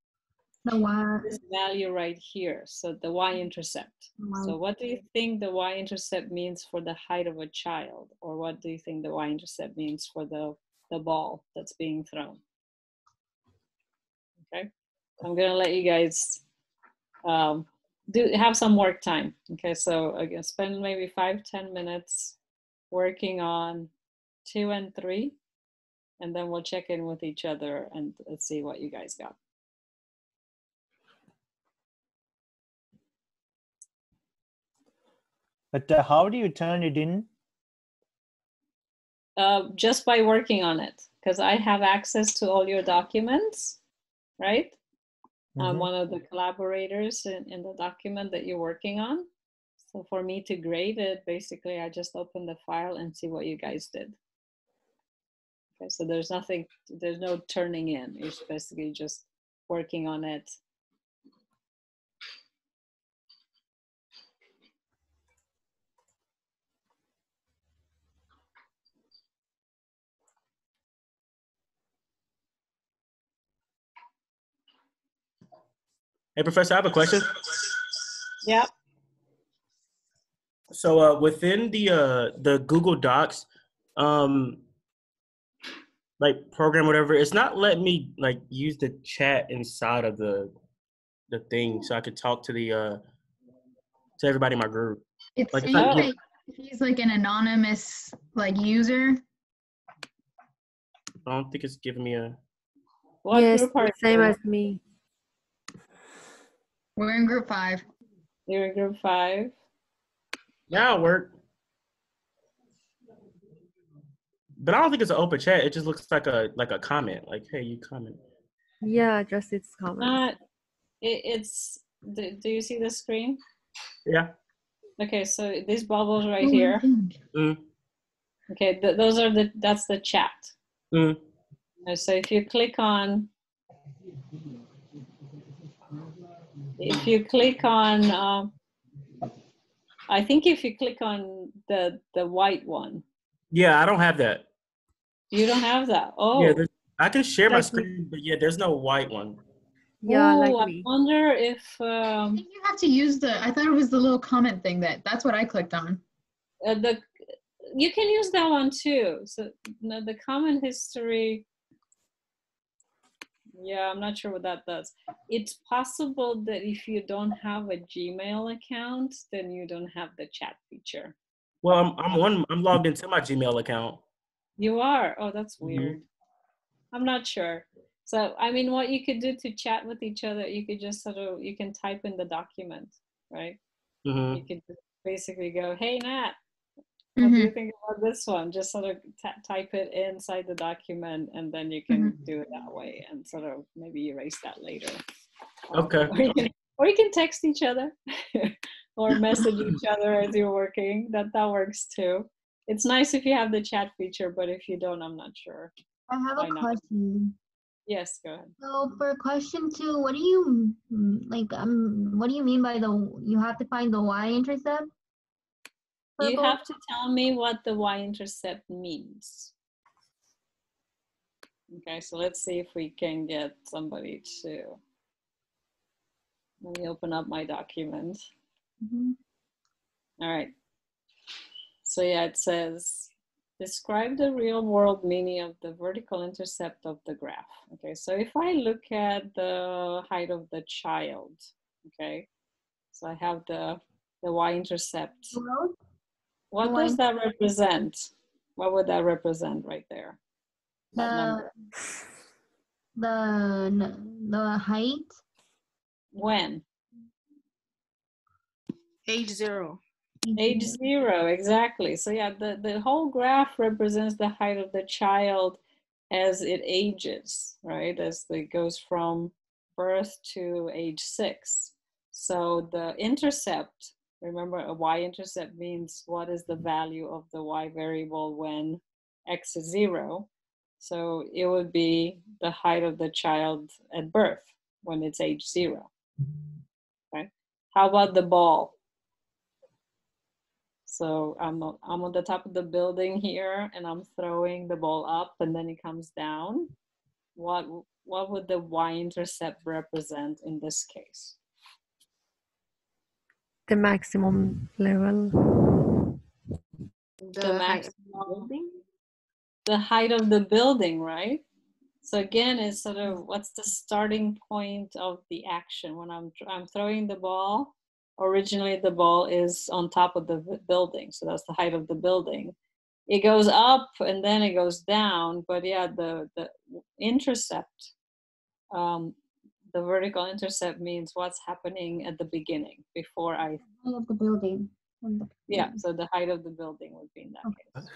The Y. this value right here. So the y-intercept. So what do you think the y-intercept means for the height of a child? Or what do you think the y-intercept means for the ball that's being thrown? Okay. I'm gonna let you guys have some work time. Okay, so again, spend maybe 5-10 minutes working on 2 and 3, and then we'll check in with each other and let's see what you guys got. But how do you turn it in? Just by working on it, because I have access to all your documents, right? I'm one of the collaborators in the document that you're working on. So for me to grade it, basically, I just open the file and see what you guys did. Okay, so there's no turning in. It's basically just working on it. Hey, Professor, I have a question. Yeah. So within the Google Docs, like program, whatever. It's not letting me like use the chat inside of the thing, so I could talk to the to everybody in my group. It's Like, saying that he's like an anonymous like user. I don't think it's giving me a. What Yes, group are the same you? as me. We're in group 5. You're in group 5. Now it worked. But I don't think it's an open chat. It just looks like a comment. Like, hey, you comment. Yeah, just its comments. It's. Do you see the screen? Yeah. Okay, so these bubbles right here. Mm. Okay, that's the chat. Mm. So if you click on, I think if you click on the white one. Yeah, I don't have that. You don't have that. Oh. Yeah, I can share my Like screen, but yeah, there's no white one. Yeah, Ooh, like I me. wonder if I think you have to use I thought it was the little comment thing that's what I clicked on. you can use that one too. So no, the comment history. Yeah, I'm not sure what that does. It's possible that if you don't have a Gmail account, then you don't have the chat feature. Well, I'm logged into my Gmail account. You are? Oh, that's weird. I'm not sure. So, I mean, what you could do to chat with each other, you could just you can type in the document, right? Mm-hmm. You could basically go, hey, Nat, what do you think about this one? Just sort of type it inside the document, and then you can do it that way and sort of maybe erase that later. Okay. Or you can text each other or message each other as you're working. That works too. It's nice if you have the chat feature, but if you don't, I'm not sure. I have a question. Yes, go ahead. So for question 2, what do you what do you mean by you have to find the y-intercept? You have to tell me what the y-intercept means. Okay, so let's see if we can get somebody to. Let me open up my document. All right. So yeah, it says, describe the real world meaning of the vertical intercept of the graph. Okay, so if I look at the height of the child, okay, so I have the y-intercept. What does that represent? What would that represent right there? That number. The height. When? Age 0. Age 0, exactly. So yeah, the whole graph represents the height of the child as it ages, right? As it goes from birth to age 6. So the intercept, remember a y-intercept means what is the value of the y variable when x is 0. So it would be the height of the child at birth when it's age 0. Okay. How about the ball? So I'm on the top of the building here, and I'm throwing the ball up, and then it comes down. What would the y-intercept represent in this case? The maximum level. The maximum. The height of the building, right? So again, it's sort of what's the starting point of the action when I'm throwing the ball. Originally, the ball is on top of the building, so that's the height of the building. It goes up and then it goes down, but yeah, the intercept, the vertical intercept means what's happening at the beginning before I. Height of the building. Yeah, so the height of the building would be in that case.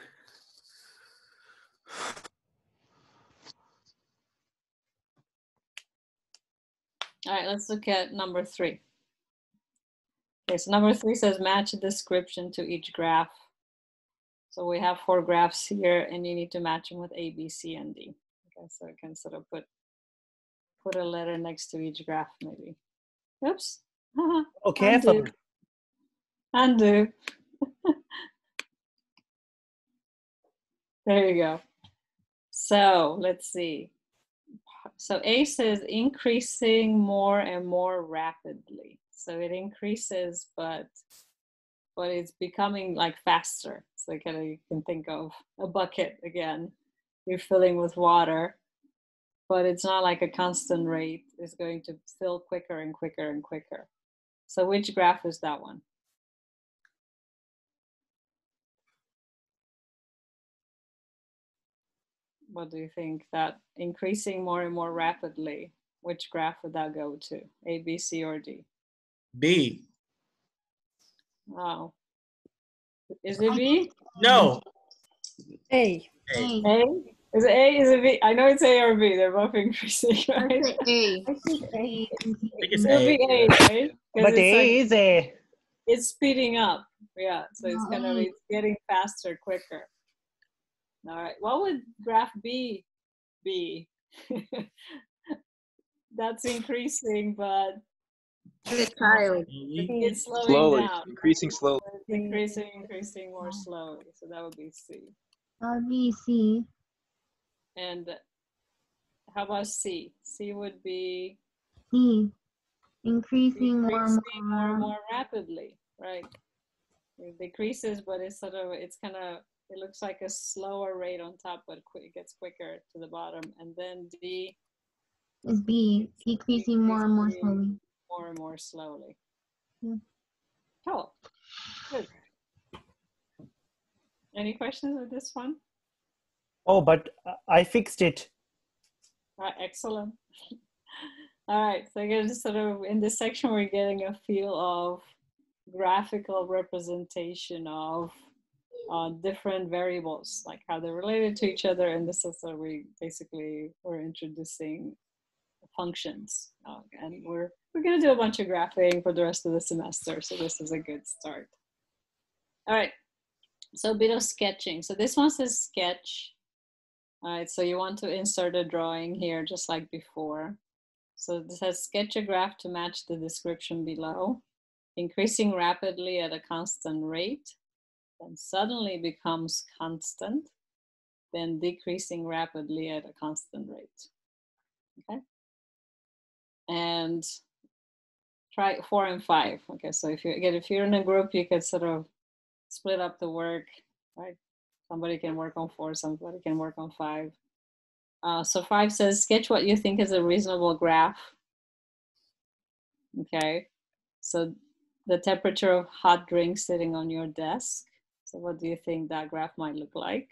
All right, let's look at number 3. Okay, so number 3 says match a description to each graph. So we have 4 graphs here, and you need to match them with A, B, C, and D. Okay, so I can sort of put a letter next to each graph, maybe. Oops. Okay. Undo. There you go. So let's see. So A says increasing more and more rapidly. So it increases, but it's becoming like faster. So kind of you can think of a bucket again. refilling with water, but it's not like a constant rate. It's going to fill quicker and quicker and quicker. So which graph is that one? What do you think? That increasing more and more rapidly, which graph would that go to? A, B, C, or D? B. Wow. Is it B? No. A. A. A? Is it A? Is it B? I know it's A or B. They're both increasing, right? Let's say A. I think A. I think it's It'll A. be A, right? 'Cause But it's A like, is A. it's speeding up. Yeah, so it's No, gonna be getting faster, quicker. All right. What would graph B be? That's increasing, but The child. it's slowing Slowly, down. increasing slowly. It's increasing more slowly. So that would be C. B, C. And how about C? C would be C. Increasing more and increasing more and more. more rapidly, right? It decreases, but it's sort of, it's kind of, it looks like a slower rate on top, but it gets quicker to the bottom. And then D Is B. Decreasing more and more decreasing slowly. more and more slowly. Yeah. Oh, good. Any questions with this one? Oh, but I fixed it. Excellent. All right, so again, just sort of in this section, we're getting a feel of graphical representation of different variables, like how they're related to each other. And this is where we basically we're introducing functions, and we're going to do a bunch of graphing for the rest of the semester. So this is a good start. All right, so a bit of sketching. So this one says sketch. All right, so you want to insert a drawing here, just like before. So this says sketch a graph to match the description below, increasing rapidly at a constant rate, then suddenly becomes constant, then decreasing rapidly at a constant rate. Okay. And try 4 and 5. Okay, so if you're in a group, you could sort of split up the work, right? Somebody can work on 4, somebody can work on 5. So 5 says, sketch what you think is a reasonable graph. Okay, so the temperature of hot drink sitting on your desk. So what do you think that graph might look like?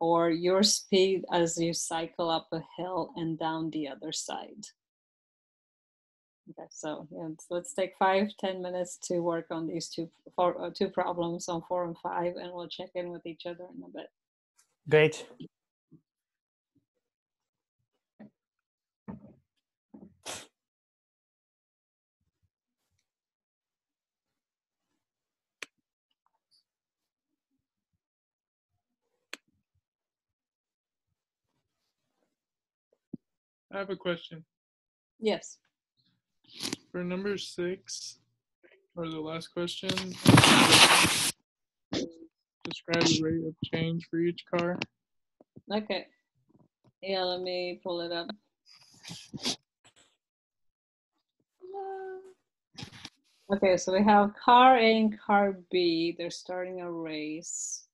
Or your speed as you cycle up a hill and down the other side. Okay, so yeah, let's take 5-10 minutes to work on these two problems on 4 and 5, and we'll check in with each other in a bit. Great. I have a question. Yes. For number 6, or the last question, describe the rate of change for each car. Okay. Yeah, let me pull it up. Okay, so we have car A and car B. They're starting a race.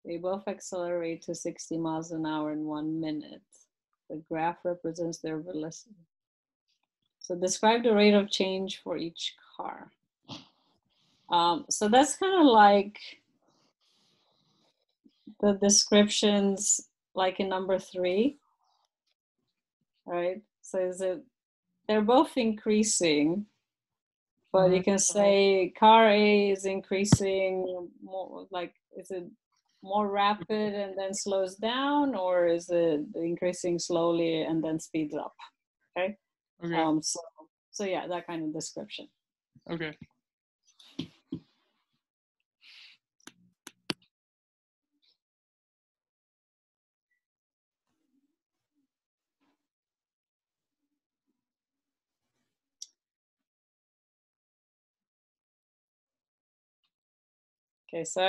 They both accelerate to 60 miles an hour in 1 minute. The graph represents their velocity. So describe the rate of change for each car. So that's kind of like the descriptions like in number 3, right? So they're both increasing, but you can say car A is increasing more, like, is it more rapid and then slows down, or is it increasing slowly and then speeds up? Okay. Okay. So yeah, that kind of description. Okay. Okay, so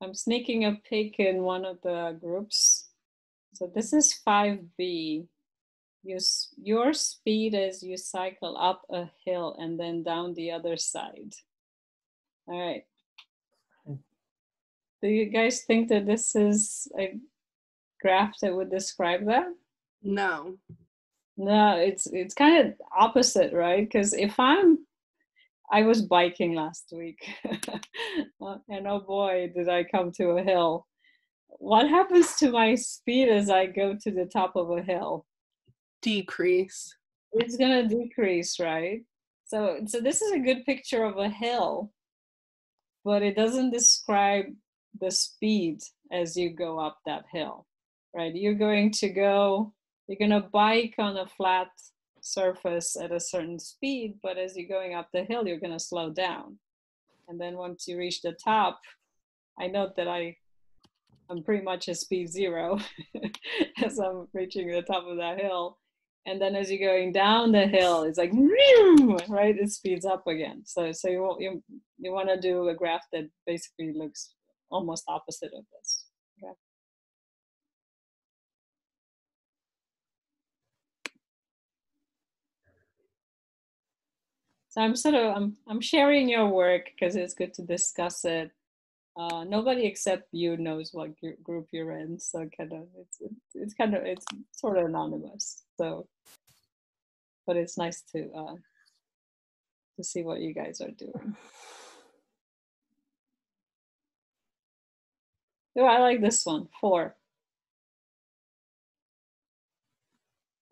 I'm sneaking a peek in one of the groups. So this is 5B. Your speed as you cycle up a hill and then down the other side. All right. Do you guys think that this is graph that would describe that? No. No, it's kind of opposite, right? Because I was biking last week, and oh boy, did I come to a hill. What happens to my speed as I go to the top of a hill? Decrease. It's gonna decrease, right? So this is a good picture of a hill, but it doesn't describe the speed as you go up that hill, right? You're gonna bike on a flat surface at a certain speed, but as you're going up the hill, you're gonna slow down. And then once you reach the top, I note that I'm pretty much at speed 0 as I'm reaching the top of that hill. And then as you're going down the hill, it's like, right? It speeds up again. So you want to do a graph that basically looks almost opposite of this. Okay. So I'm sharing your work because it's good to discuss it. Nobody except you knows what group you're in, so it's sort of anonymous. So, but it's nice to see what you guys are doing. Oh, I like this one, 4.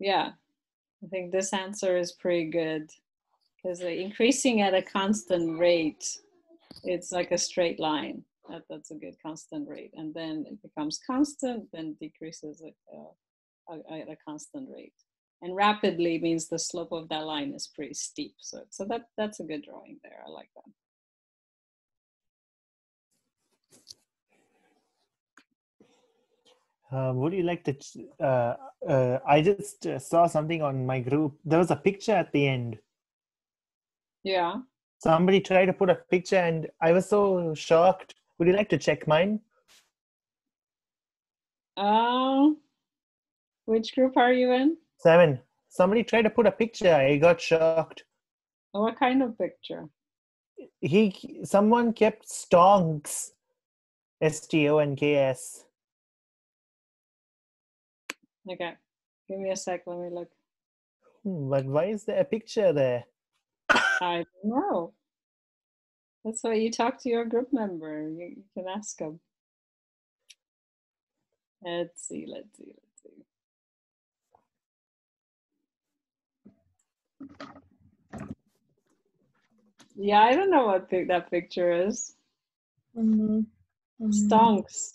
Yeah, I think this answer is pretty good because increasing at a constant rate, it's like a straight line. That's a good constant rate, and then it becomes constant, then decreases at a constant rate. And rapidly means the slope of that line is pretty steep. So that's a good drawing there. I like that. Would you like to? I just saw something on my group. There was a picture at the end. Yeah. Somebody tried to put a picture, and I was so shocked. Would you like to check mine? Which group are you in? 7. Somebody tried to put a picture. I got shocked. What kind of picture? Someone kept stonks. STONKS. Okay, give me a sec. Let me look. But why is there a picture there? I don't know. That's why you talk to your group member. You can ask them. Let's see. Yeah, I don't know what that picture is. Stonks.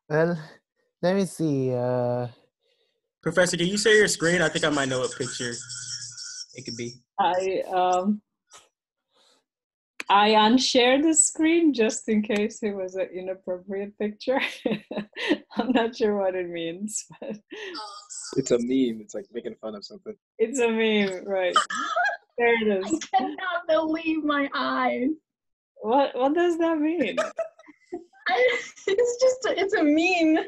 Well, let me see. Professor, can you share your screen? I think I might know what picture it could be. I unshared the screen just in case it was an inappropriate picture. I'm not sure what it means, but it's a meme. It's like making fun of something. It's a meme, right? There it is. I cannot believe my eyes. What does that mean? It's a meme.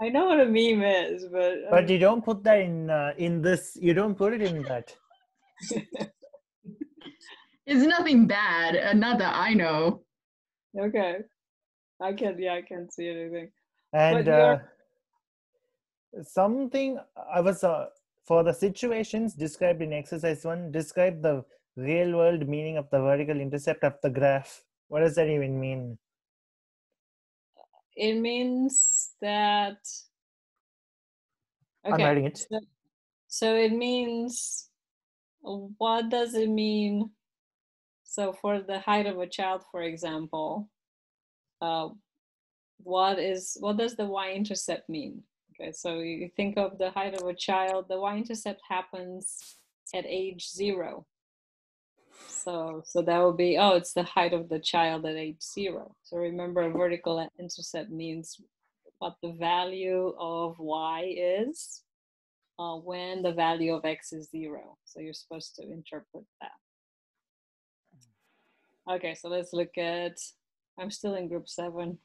I know what a meme is, but you don't put that in this. You don't put it in that. It's nothing bad. Not that I know. Okay, I can't see anything. And something I was for the situations described in exercise 1. Describe the real world meaning of the vertical intercept of the graph. What does that even mean? It means that. Okay. I'm writing it. So it means. What does it mean? So for the height of a child, for example, what does the y-intercept mean? Okay, so you think of the height of a child, the y-intercept happens at age 0. So that would be, it's the height of the child at age 0. So remember, a vertical intercept means what the value of y is when the value of x is 0. So you're supposed to interpret that. Okay, so let's look at, I'm still in group 7.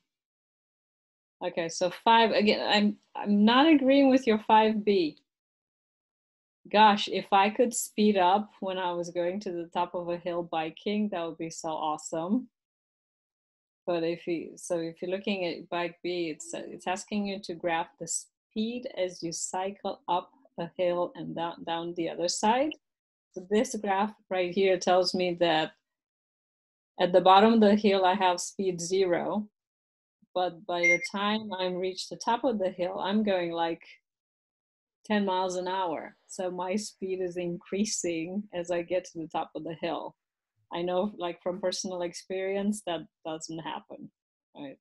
Okay, so 5, again, I'm not agreeing with your 5B. gosh, if I could speed up when I was going to the top of a hill biking, that would be so awesome. But if you're looking at bike B, it's asking you to graph the speed as you cycle up a hill and down the other side. So this graph right here tells me that at the bottom of the hill I have speed 0, but by the time I reach the top of the hill, I'm going like 10 miles an hour. So my speed is increasing as I get to the top of the hill. I know, like from personal experience, that doesn't happen, right?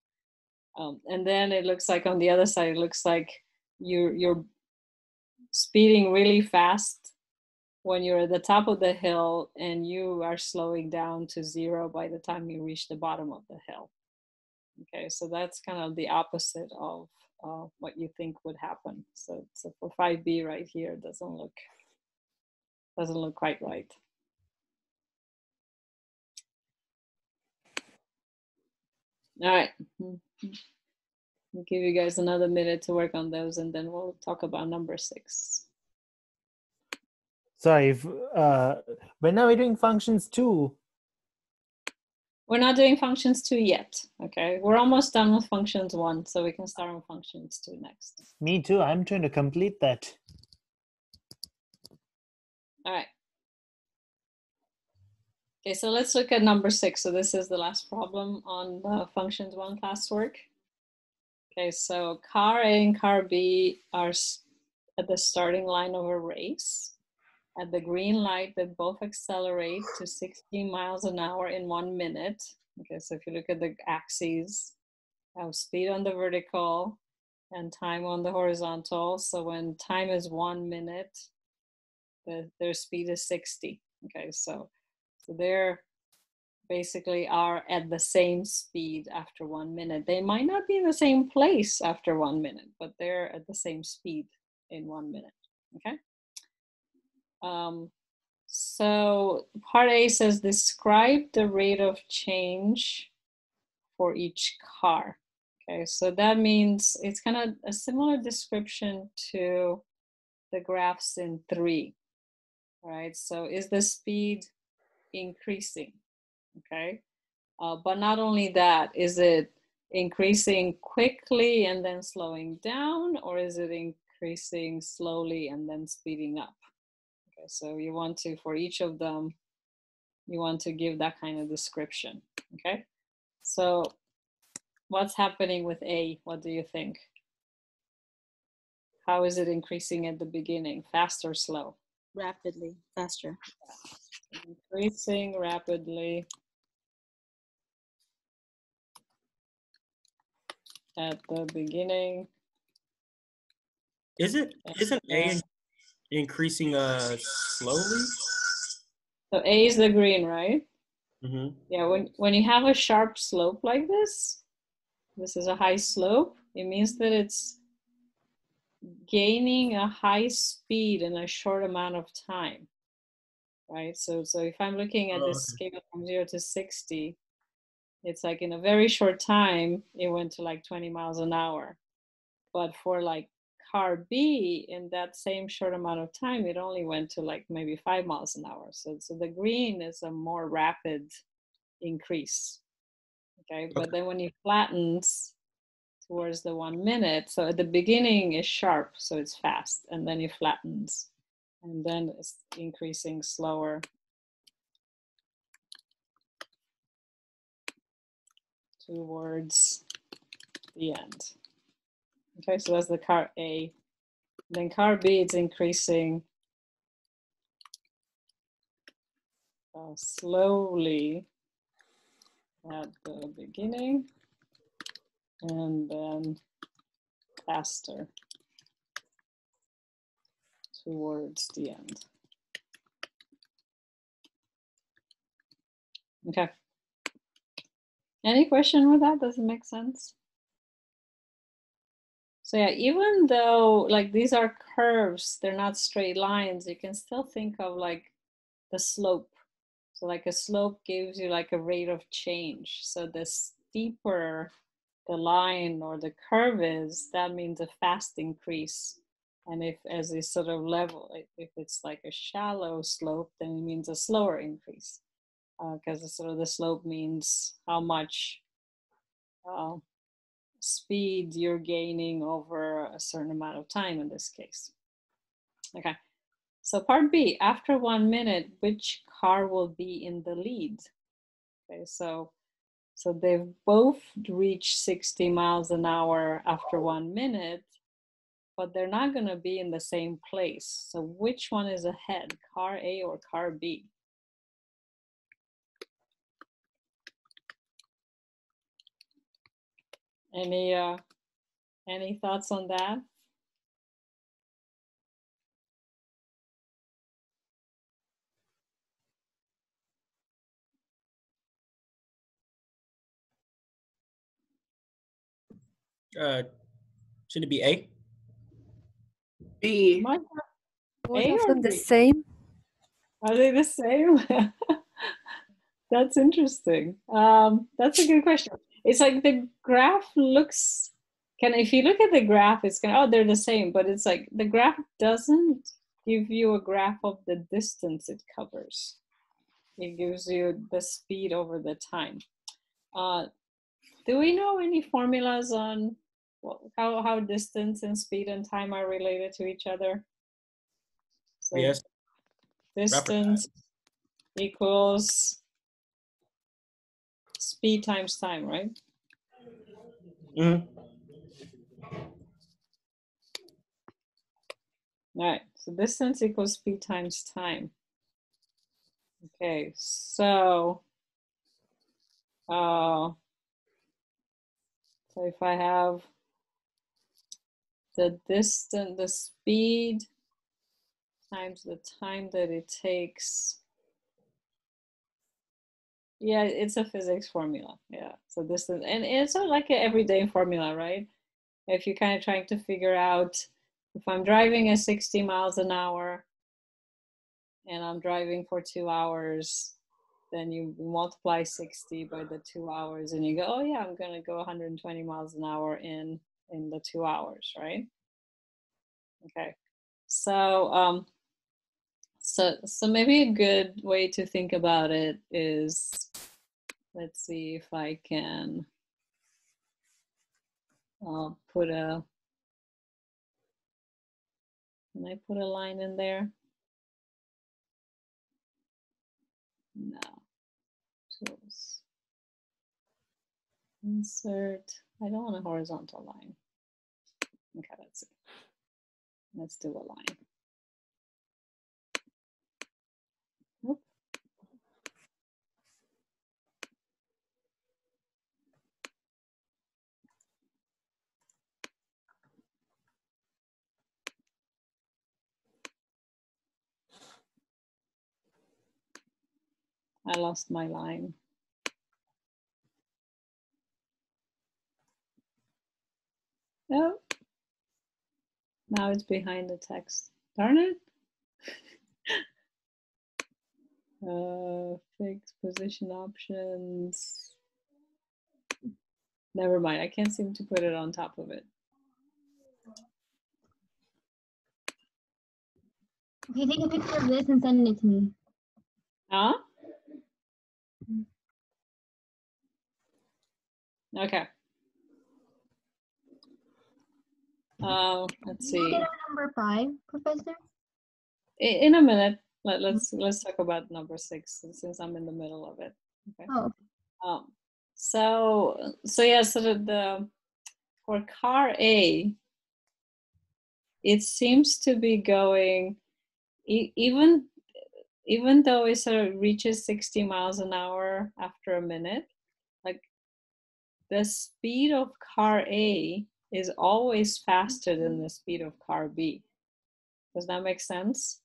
And then it looks like on the other side, it looks like you're speeding really fast when you're at the top of the hill, and you are slowing down to 0 by the time you reach the bottom of the hill. Okay, so that's kind of the opposite of what you think would happen. So for 5B right here, it doesn't look quite right. All right, I'll give you guys another minute to work on those, and then we'll talk about number 6. Sorry, when are we doing functions 2? We're not doing functions 2 yet, okay? We're almost done with functions 1, so we can start on functions 2 next. Me too, I'm trying to complete that. All right. Okay, so let's look at number 6. So this is the last problem on the functions 1 classwork. Okay, so car A and car B are at the starting line of a race. At the green light, they both accelerate to 60 miles an hour in 1 minute. Okay, so if you look at the axes, I have speed on the vertical and time on the horizontal. So when time is 1 minute, their speed is 60. Okay, so they're basically are at the same speed after 1 minute. They might not be in the same place after 1 minute, but they're at the same speed in 1 minute. Okay. So part A says describe the rate of change for each car. Okay, so that means it's kind of a similar description to the graphs in 3, right? So is the speed increasing? Okay, but not only that, is it increasing quickly and then slowing down, or is it increasing slowly and then speeding up? Okay, so you want to, for each of them, you want to give that kind of description. Okay, so what's happening with A? What do you think? How is it increasing at the beginning? Fast or slow? Rapidly, faster. Increasing rapidly at the beginning. Isn't A increasing slowly? So A is the green, right? Mm-hmm. Yeah, when you have a sharp slope like this is a high slope, it means that it's gaining a high speed in a short amount of time, right? So if I'm looking at this scale from 0 to 60, it's like in a very short time, it went to like 20 miles an hour. But for like car B, in that same short amount of time, it only went to like maybe 5 miles an hour. So the green is a more rapid increase. Okay, but then when it flattens towards the 1 minute, so at the beginning is sharp, so it's fast, and then it flattens, and then it's increasing slower towards the end. Okay, so that's the car A. Then car B, it's increasing slowly at the beginning, and then faster towards the end. Okay. Any question with that? Does it make sense? So yeah, even though like these are curves, they're not straight lines, you can still think of like the slope. So like a slope gives you like a rate of change. So the steeper the line or the curve is, that means a fast increase. And if as a sort of level, if it's like a shallow slope, then it means a slower increase, because sort of the slope means how much speed you're gaining over a certain amount of time in this case. Okay, so part B, after 1 minute, which car will be in the lead? Okay, so they've both reached 60 miles an hour after 1 minute, but they're not going to be in the same place. So which one is ahead, car A or car B? Any thoughts on that? Should it be A? B. Both A of or them the B? same? Are they the same? That's interesting. That's a good question. It's like the graph looks, if you look at the graph, it's oh, they're the same, but it's like the graph doesn't give you a graph of the distance it covers. It gives you the speed over the time. Do we know any formulas on how distance and speed and time are related to each other? So Yes. distance equals speed times time, right? Mm-hmm. All right, so distance equals speed times time. Okay, so if I have the distance, the speed times the time that it takes. Yeah, it's a physics formula. Yeah, so distance, and it's not like an everyday formula, right? If you're kind of trying to figure out if I'm driving at 60 miles an hour and I'm driving for 2 hours, then you multiply 60 by the 2 hours and you go, oh yeah, I'm going to go 120 miles an hour in the 2 hours, right? Okay, so so maybe a good way to think about it is, let's see if I can put a, can I put a line in there? No. Tools. Insert. I don't want a horizontal line. Okay, let's see. Let's do a line. Oop. I lost my line. Oh, now it's behind the text. Darn it. Fix position options. Never mind. I can't seem to put it on top of it. Okay, take a picture of this and send it to me. Huh? Okay. Let's see. Get number 5, Professor. In a minute. Let's talk about number 6 since I'm in the middle of it. Okay. Oh. So yeah. So the for car A, it seems to be going even though it sort of reaches 60 miles an hour after a minute, like the speed of car A is always faster than the speed of car B. Does that make sense?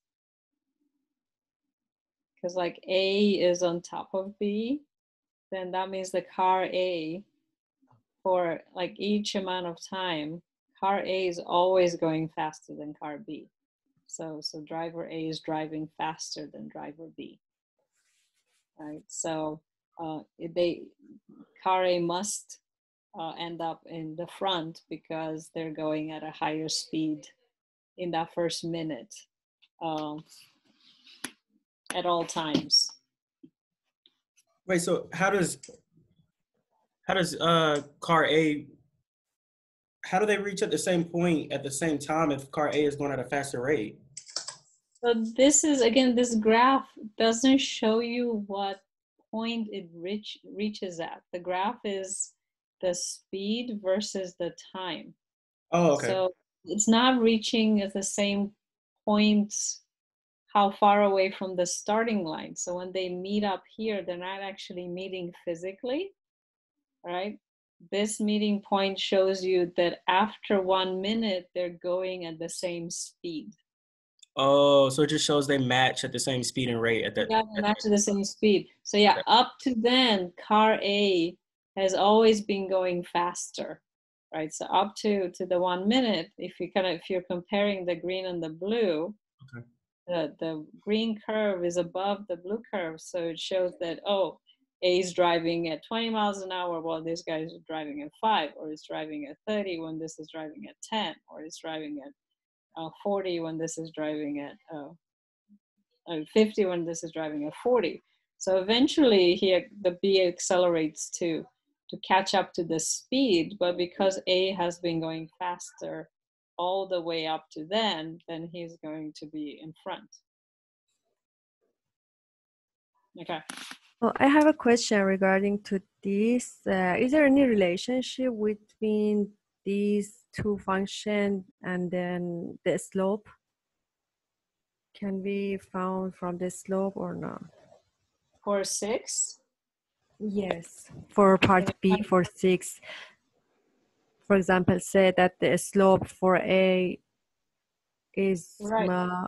Because like A is on top of B, then that means the car A, for like each amount of time, car A is always going faster than car B. So driver A is driving faster than driver B. Right? So car A must end up in the front because they're going at a higher speed in that first minute at all times. Wait, so how does car A, how do they reach at the same point at the same time if car A is going at a faster rate? So this is, again, this graph doesn't show you what point it reaches at. The graph is the speed versus the time. Oh, okay. So it's not reaching at the same point how far away from the starting line. So when they meet up here, they're not actually meeting physically, right? This meeting point shows you that after 1 minute, they're going at the same speed. Oh, so it just shows they match at the same speed and rate at that. Yeah, they match at the same speed. So yeah, up to then, car A has always been going faster, right? So up to the 1 minute, if you're comparing the green and the blue, okay, the green curve is above the blue curve, so it shows that, oh, A is driving at 20 miles an hour while this guy is driving at 5, or is driving at 30 when this is driving at 10, or is driving at 40 when this is driving at 50 when this is driving at 40. So eventually the B accelerates to catch up to the speed, but because A has been going faster all the way up to then he's going to be in front. Okay. Oh, I have a question regarding to this. Is there any relationship between these two functions and then the slope? Can be found from the slope or not? For 6? Yes. For part B, for 6. For example, say that the slope for A is right.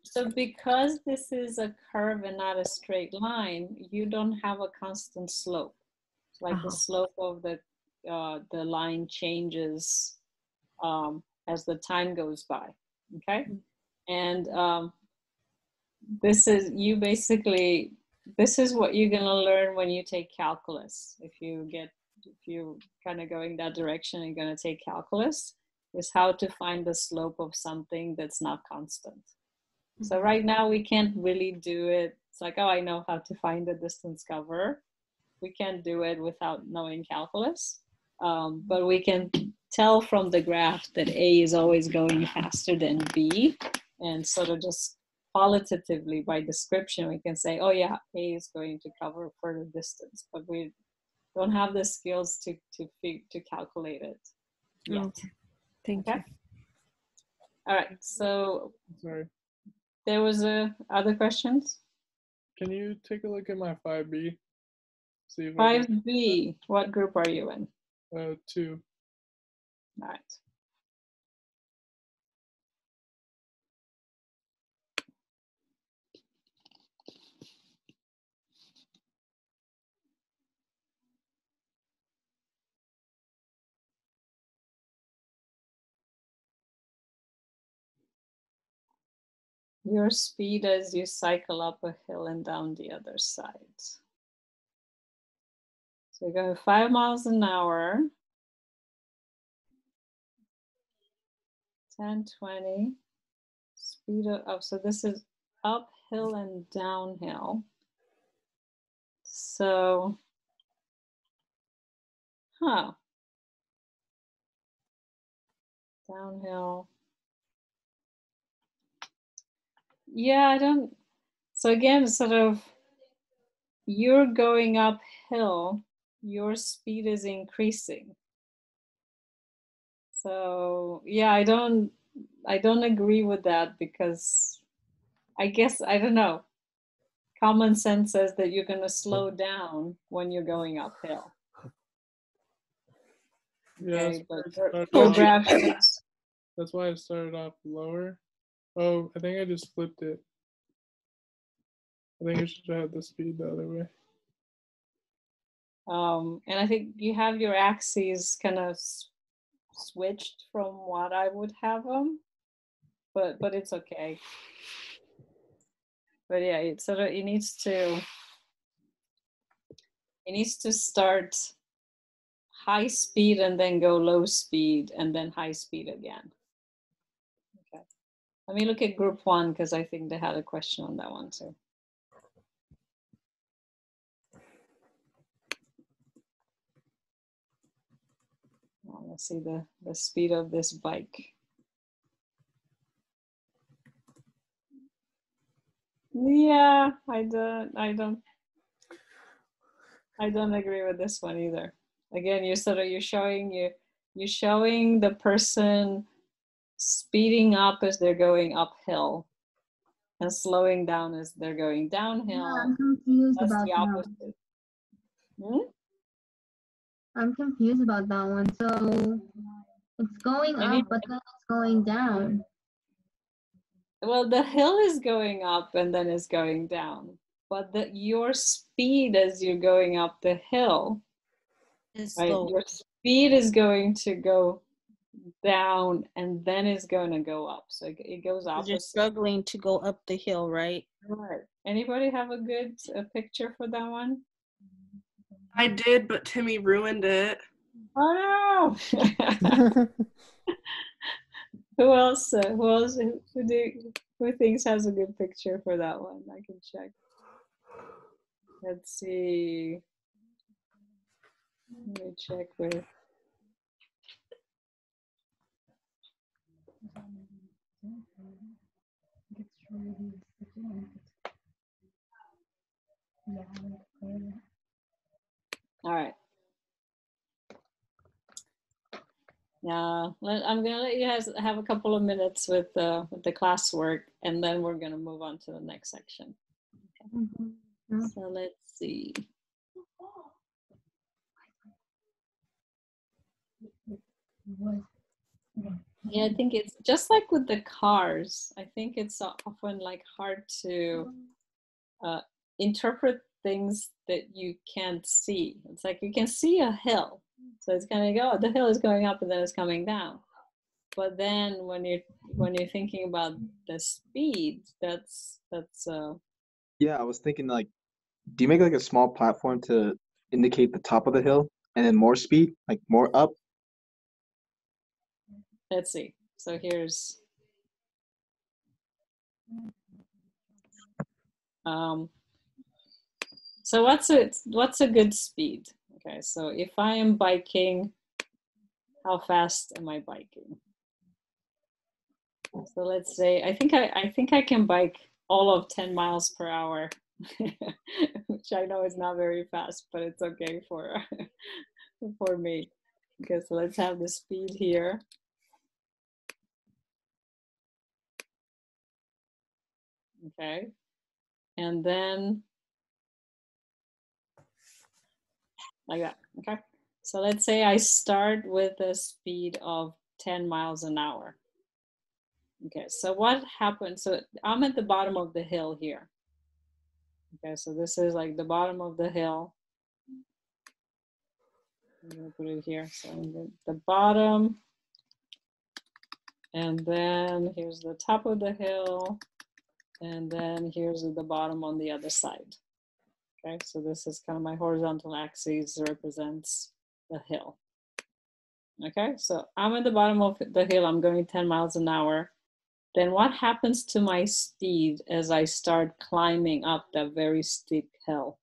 So because this is a curve and not a straight line, you don't have a constant slope. Like the slope of the line changes as the time goes by. Okay, and this is what you're gonna learn when you take calculus. If you kind of going that direction, you're gonna take calculus. Is how to find the slope of something that's not constant. So right now we can't really do it. It's like, oh, I know how to find the distance cover. We can't do it without knowing calculus. But we can tell from the graph that A is always going faster than B. And sort of just qualitatively by description, we can say, oh yeah, A is going to cover further distance, but we don't have the skills to calculate it yet. Okay. Thank you. All right, so sorry. There was other questions? Can you take a look at my 5B? See if 5B, what group are you in? 2. All right. Your speed as you cycle up a hill and down the other side. So you're going 5 miles an hour, 10, 20, speed up. So this is uphill and downhill. So, downhill. Yeah, I don't. So again, sort of, you're going uphill, your speed is increasing. So yeah, I don't agree with that because I guess, I don't know, common sense says that you're going to slow down when you're going uphill. Okay, yeah, but that's why I started off lower. Oh, I think I just flipped it. I think I should have the speed the other way. And I think you have your axes kind of switched from what I would have them, but it's okay. But yeah, it sort of, it needs to start high speed and then go low speed and then high speed again. Let me look at group 1 because I think they had a question on that one too. Let's see the speed of this bike. Yeah, I don't agree with this one either. Again, you're showing the person speeding up as they're going uphill and slowing down as they're going downhill. Yeah, I'm confused That's about the opposite. I'm confused about that one. So it's going up, but then it's going down. Well, the hill is going up and then it's going down, but your speed as you're going up the hill, right? Your speed is going to go down and then it's going to go up. So it goes opposite. You're struggling to go up the hill, right? Right. Anybody have a good picture for that one? I did, but Timmy ruined it. Oh no! Who else? Who thinks has a good picture for that one? I can check. Let's see. Let me check with. All right. I'm gonna let you guys have a couple of minutes with the classwork, and then we're gonna move on to the next section. Okay. So let's see. Yeah, I think it's just like with the cars. I think it's often like hard to interpret things that you can't see. It's like you can see a hill, so it's gonna go. The hill is going up and then it's coming down. But then when you're thinking about the speed, that's. Yeah, I was thinking like, do you make like a small platform to indicate the top of the hill and then more speed, like more up? Let's see. So here's. So what's a good speed? Okay, so if I am biking, how fast am I biking? So let's say I think I can bike all of 10 miles per hour, which I know is not very fast, but it's okay for me. Okay, so let's have the speed here. Okay, and then like that. Okay, so let's say I start with a speed of 10 miles an hour. Okay, so what happens? So I'm at the bottom of the hill here. Okay, so this is like the bottom of the hill. I'm gonna put it here. So the bottom, and then here's the top of the hill, and then here's the bottom on the other side. Okay, so this is kind of my horizontal axis represents the hill. Okay, so I'm at the bottom of the hill. I'm going 10 miles an hour. Then what happens to my speed as I start climbing up that very steep hill?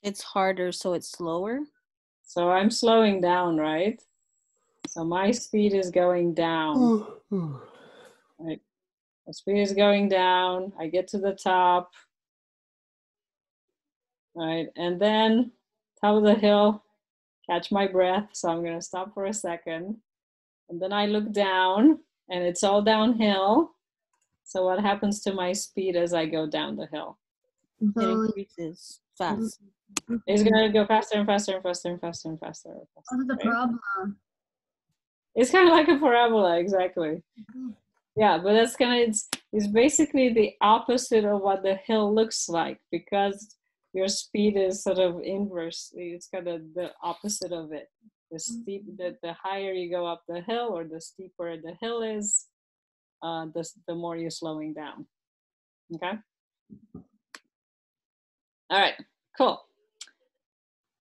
It's harder, so it's slower. So I'm slowing down, right? So my speed is going down. Right. The speed is going down. I get to the top. Right. And then top of the hill, catch my breath. So I'm going to stop for a second. And then I look down and it's all downhill. So what happens to my speed as I go down the hill? It increases fast. It's going to go faster and faster and faster and faster and faster. What's the problem? It's kind of like a parabola, exactly. Yeah, but that's kind of, it's basically the opposite of what the hill looks like, because your speed is sort of inverse. It's kind of the opposite of it. The higher you go up the hill, or the steeper the hill is, the more you're slowing down. Okay. All right. Cool.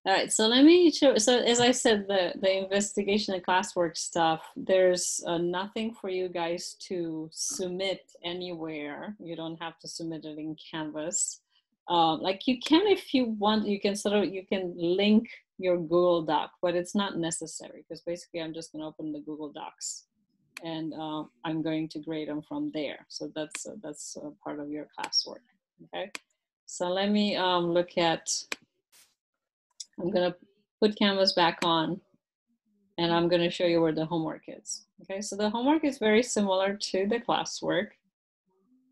All right, so let me show. So as I said, the investigation and classwork stuff, there's nothing for you guys to submit anywhere. You don't have to submit it in Canvas. Like you can, if you want, you can you can link your Google Doc, but it's not necessary because basically I'm just going to open the Google Docs and I'm going to grade them from there. So that's part of your classwork. Okay, so let me look at. I'm going to put Canvas back on and I'm going to show you where the homework is. Okay, so the homework is very similar to the classwork.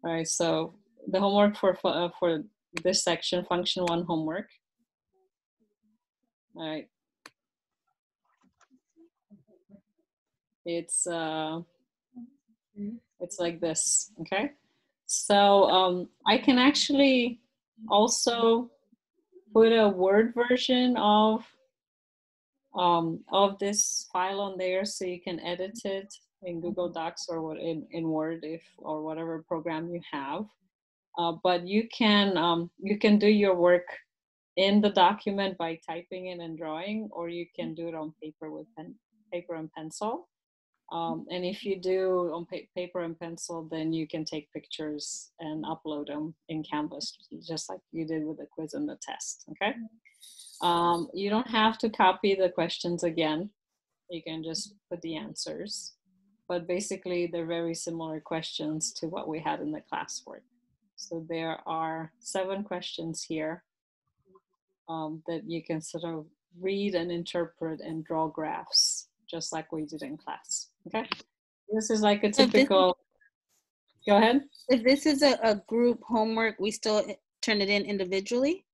All right, so the homework for this section, function 1 homework. All right. It's like this, okay? So I can actually also put a Word version of this file on there, so you can edit it in Google Docs or in Word or whatever program you have. But you can do your work in the document by typing in and drawing, or you can do it on paper with paper and pencil. And if you do on paper and pencil, then you can take pictures and upload them in Canvas, just like you did with the quiz and the test, okay? You don't have to copy the questions again. You can just put the answers. But basically, they're very similar questions to what we had in the classwork. So there are 7 questions here that you can sort of read and interpret and draw graphs, just like we did in class. Okay, this is like a typical. Go ahead. If this is a group homework, we still turn it in individually?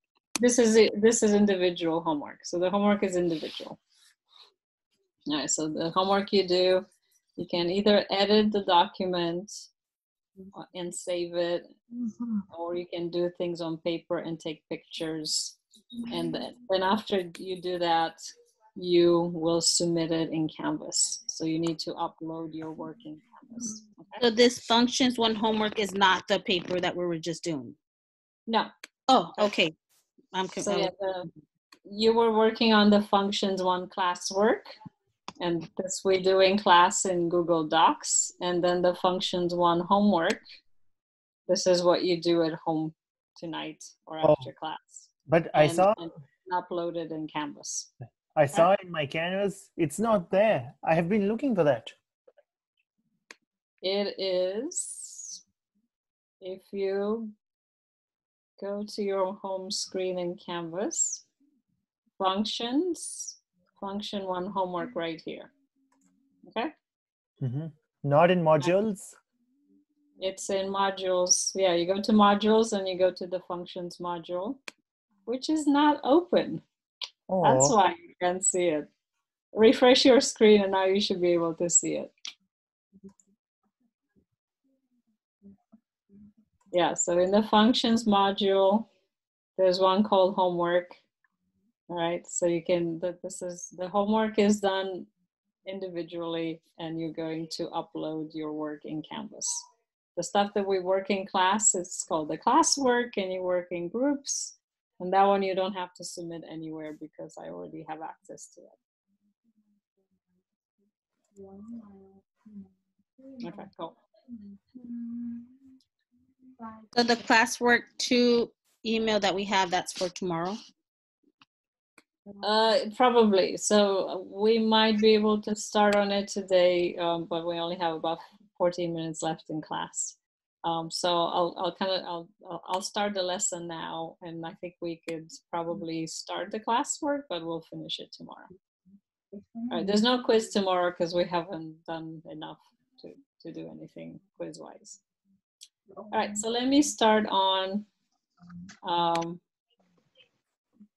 This is individual homework. So the homework is individual. All right, so the homework you do, you can either edit the document and save it, or you can do things on paper and take pictures. And then after you do that, you will submit it in Canvas. So you need to upload your work in Canvas. Okay? So this functions 1 homework is not the paper that we were just doing? No. Oh, okay. So yeah, you were working on the functions 1 classwork, and this we do in class in Google Docs. And then the functions 1 homework, this is what you do at home tonight or after class. But I saw and upload it in Canvas. I saw it in my Canvas. It's not there. I have been looking for that. It is, if you go to your home screen in Canvas, functions, function 1 homework right here. Okay? Not in modules? It's in modules. Yeah, you go to modules and you go to the functions module, which is not open. Oh. That's why you can't see it. Refresh your screen and now you should be able to see it. Yeah, so in the functions module, there's one called homework. All right, so you can, the homework is done individually and you're going to upload your work in Canvas. The stuff that we work in class is called the classwork, and you work in groups. And that one you don't have to submit anywhere because I already have access to it. Okay, cool. So the classwork 2 email that we have, that's for tomorrow? Probably. So we might be able to start on it today, but we only have about 14 minutes left in class. So I'll start the lesson now, and I think we could probably start the classwork, but we'll finish it tomorrow. All right, there's no quiz tomorrow because we haven't done enough to do anything quiz-wise. All right, so let me start on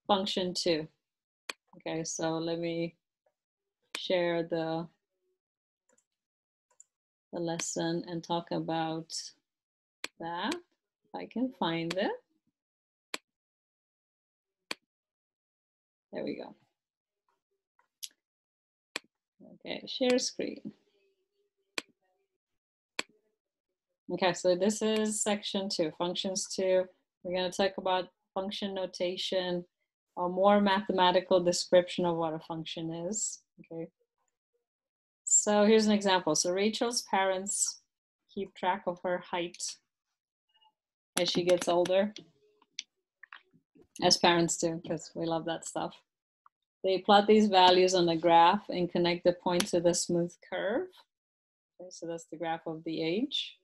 function 2. Okay, so let me share the lesson and talk about that, if I can find it. There we go. Okay, share screen. Okay, so this is section 2, functions 2. We're going to talk about function notation. a more mathematical description of what a function is. Okay. So here's an example. So Rachel's parents keep track of her height as she gets older, as parents do, because we love that stuff. They plot these values on a graph and connect the points to the smooth curve. Okay, so that's the graph of the age.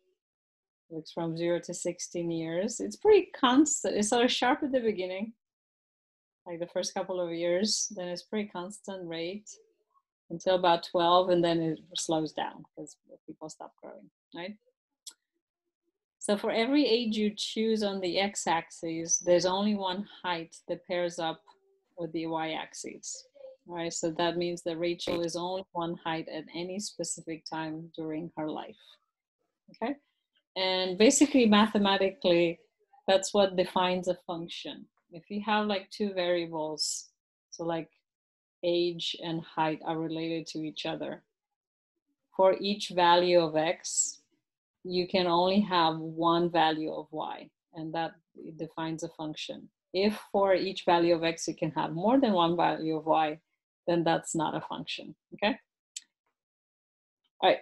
Looks from 0 to 16 years. It's pretty constant. It's sort of sharp at the beginning, like the first couple of years. Then it's pretty constant rate until about 12, and then it slows down because people stop growing, right? So for every age you choose on the x-axis, there's only one height that pairs up with the y-axis, right? So that means that Rachel is only one height at any specific time during her life, okay? And basically, mathematically, that's what defines a function. If you have like two variables, so like age and height are related to each other, for each value of x, you can only have one value of y, and that defines a function. If for each value of x you can have more than one value of y, then that's not a function, okay? All right,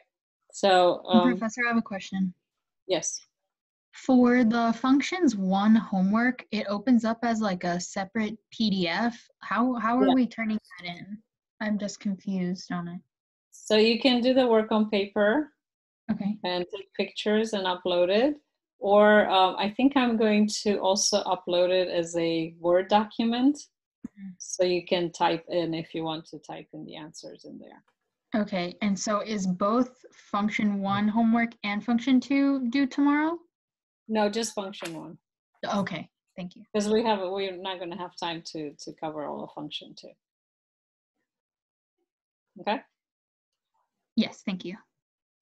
so Professor, I have a question. Yes. For the functions one homework, it opens up as like a separate PDF. How are we turning that in? I'm just confused on it. So you can do the work on paper, okay, and take pictures and upload it. Or I think I'm going to also upload it as a Word document. So you can type in if you want to type in the answers in there. Okay, and so is both function one homework and function two due tomorrow? No, just function one. Okay, thank you. Because we're not going to have time to cover all of function two. Okay? Yes, thank you.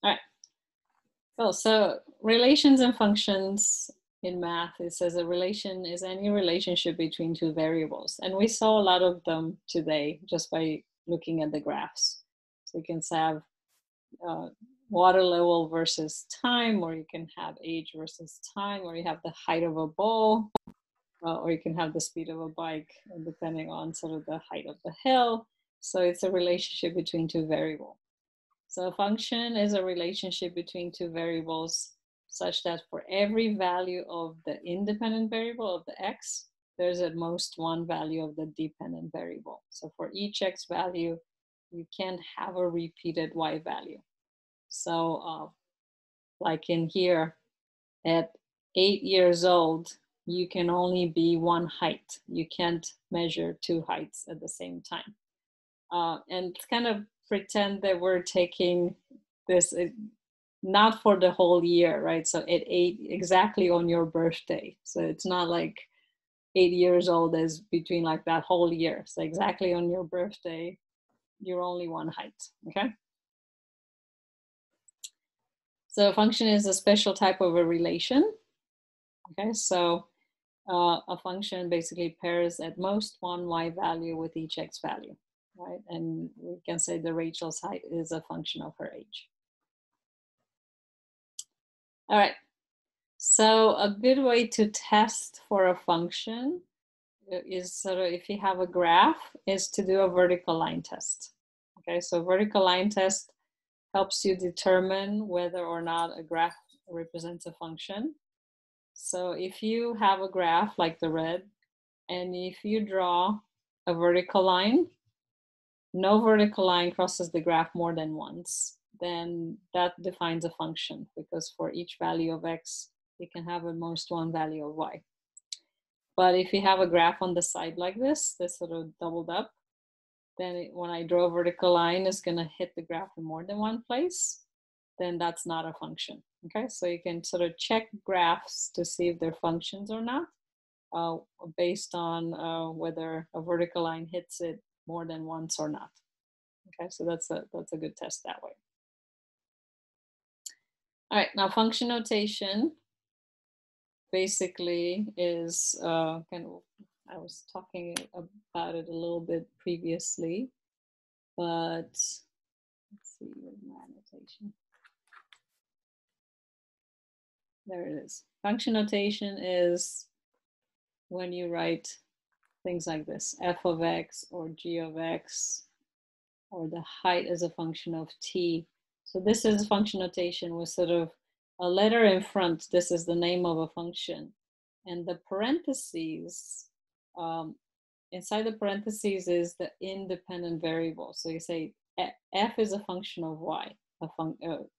All right. Cool. So relations and functions in math, it says a relation is any relationship between two variables. And we saw a lot of them today just by looking at the graphs. So you can have water level versus time, or you can have age versus time, or you have the height of a ball, or you can have the speed of a bike, depending on sort of the height of the hill. So it's a relationship between two variables. So a function is a relationship between two variables such that for every value of the independent variable of the x, there's at most one value of the dependent variable. So for each x value, you can't have a repeated y value. So like in here, at 8 years old, you can only be one height. You can't measure two heights at the same time. And kind of pretend that we're taking this not for the whole year, right? So at 8, exactly on your birthday. So it's not like 8 years old is between like that whole year. So exactly on your birthday, you're only one height, okay? So a function is a special type of a relation, okay? So a function basically pairs at most one y value with each x value, right? And we can say that Rachel's height is a function of her age. All right, so a good way to test for a function is sort of, if you have a graph, is to do a vertical line test. Okay, so vertical line test helps you determine whether or not a graph represents a function. So if you have a graph like the red, and if you draw a vertical line, no vertical line crosses the graph more than once, then that defines a function, because for each value of x, you can have at most one value of y. But if you have a graph on the side like this, that's sort of doubled up, then when I draw a vertical line, it's going to hit the graph in more than one place, then that's not a function. Okay, so you can sort of check graphs to see if they're functions or not, based on whether a vertical line hits it more than once or not. Okay, so that's a good test that way. All right, now function notation basically is kind of, I was talking about it a little bit previously, but let's see, where's my annotation? There it is. Function notation is when you write things like this, f of x or g of x, or the height as a function of t. So this is a function notation with sort of a letter in front. This is the name of a function. And the parentheses, inside the parentheses is the independent variable. So you say f is a function of y,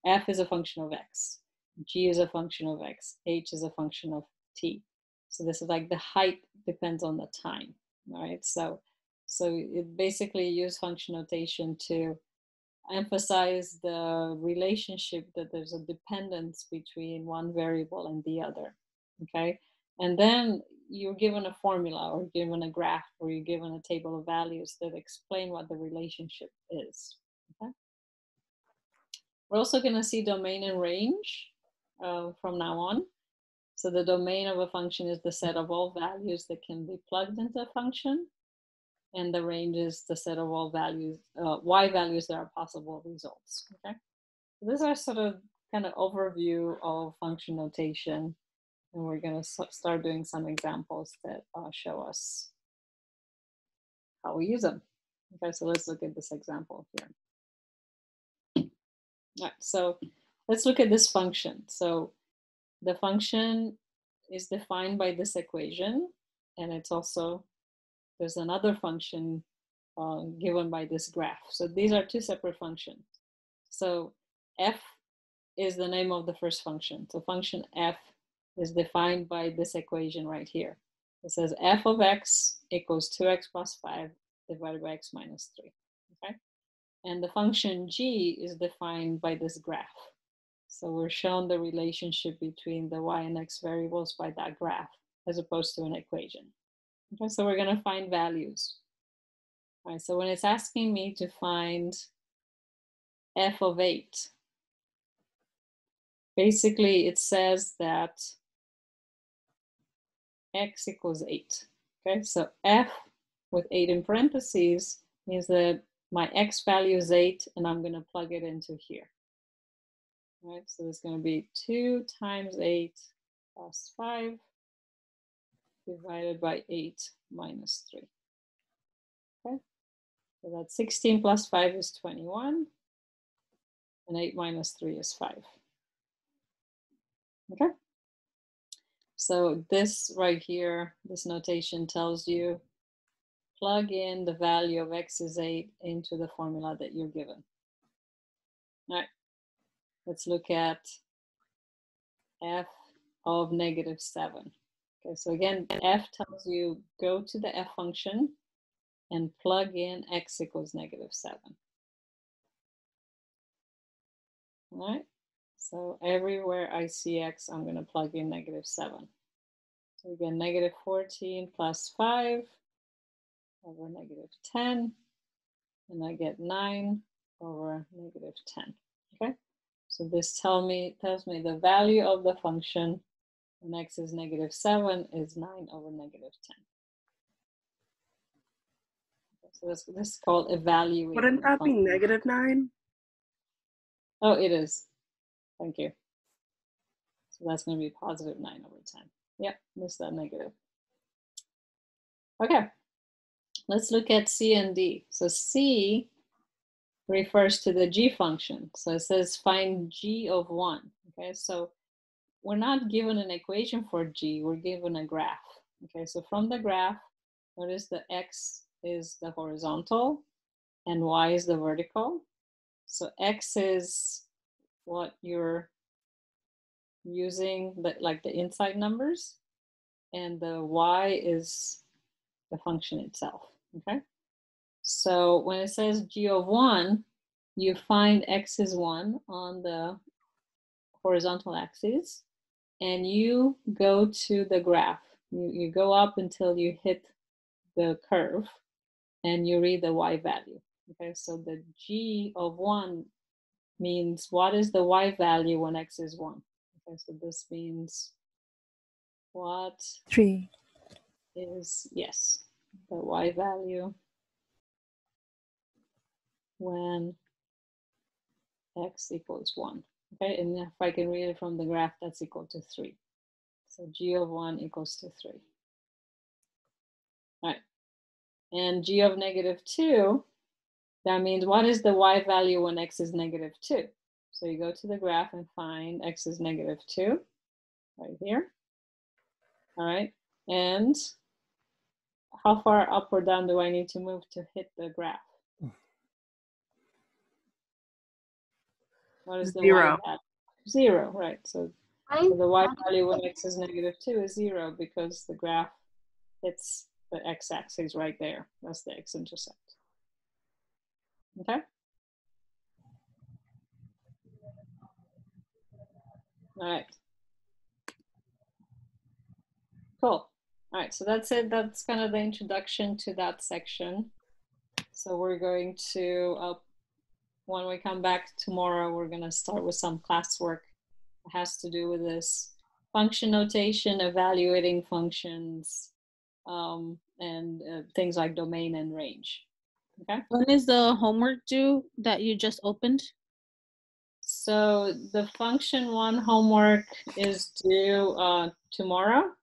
f is a function of x, g is a function of x, h is a function of t. So this is like the height depends on the time, right? So it basically use function notation to emphasize the relationship that there's a dependence between one variable and the other, okay? And then you're given a formula or given a graph or you're given a table of values that explain what the relationship is, okay? We're also gonna see domain and range from now on. So the domain of a function is the set of all values that can be plugged into a function. And the range is the set of all values, y values that are possible results, okay? So these are sort of kind of overview of function notation. And we're gonna start doing some examples that show us how we use them. Okay, so let's look at this example here. All right, so let's look at this function. So the function is defined by this equation, and it's also, there's another function given by this graph. So these are two separate functions. So f is the name of the first function. So function f is defined by this equation right here. It says f of x equals 2x plus 5 divided by x minus 3, okay? And the function g is defined by this graph. So we're shown the relationship between the y and x variables by that graph, as opposed to an equation. Okay, so we're gonna find values. All right, so when it's asking me to find f of 8, basically it says that x equals 8. Okay, so f with 8 in parentheses means that my x value is 8 and I'm gonna plug it into here. All right, so it's gonna be 2 times 8 plus 5 divided by 8 minus 3. Okay, so that's 16 plus 5 is 21, and 8 minus 3 is 5. Okay, so this right here, this notation tells you plug in the value of x is 8 into the formula that you're given. All right, let's look at f of -7. Okay, so again, f tells you go to the f function and plug in x equals -7. All right, so everywhere I see x, I'm going to plug in -7. So again, -14 plus 5 over -10, and I get 9 over -10. Okay, so this tells me the value of the function when x is -7 is 9 over -10. So this is called evaluating. Wouldn't that be -9? Oh, it is. Thank you. So that's going to be positive 9 over 10. Yep, missed that negative. Okay, let's look at C and D. So C refers to the G function. So it says find G of 1. Okay, so we're not given an equation for G, we're given a graph. Okay, so from the graph, notice the X is the horizontal and Y is the vertical. So X is what you're using, like the inside numbers, and the Y is the function itself, okay? So when it says G of 1, you find X is 1 on the horizontal axis, and you go to the graph. You go up until you hit the curve, and you read the Y value, okay? So the G of 1 means what is the Y value when X is 1? Okay, so this means what 3 is, yes, the Y value when X equals 1. Okay, and if I can read it from the graph, that's equal to 3. So G of 1 equals to 3. All right, And g of -2, that means what is the y value when x is -2? So you go to the graph and find x is -2, right here. All right, and how far up or down do I need to move to hit the graph? What is the Zero. y value? 0, right? So the y value when x is -2 is 0 because the graph hits the x-axis right there. That's the x-intercept. Okay? All right. Cool. All right, so that's it. That's kind of the introduction to that section. So we're going to, when we come back tomorrow, we're going to start with some classwork that has to do with this function notation, evaluating functions, and things like domain and range. Okay. When is the homework due that you just opened? So the function 1 homework is due tomorrow,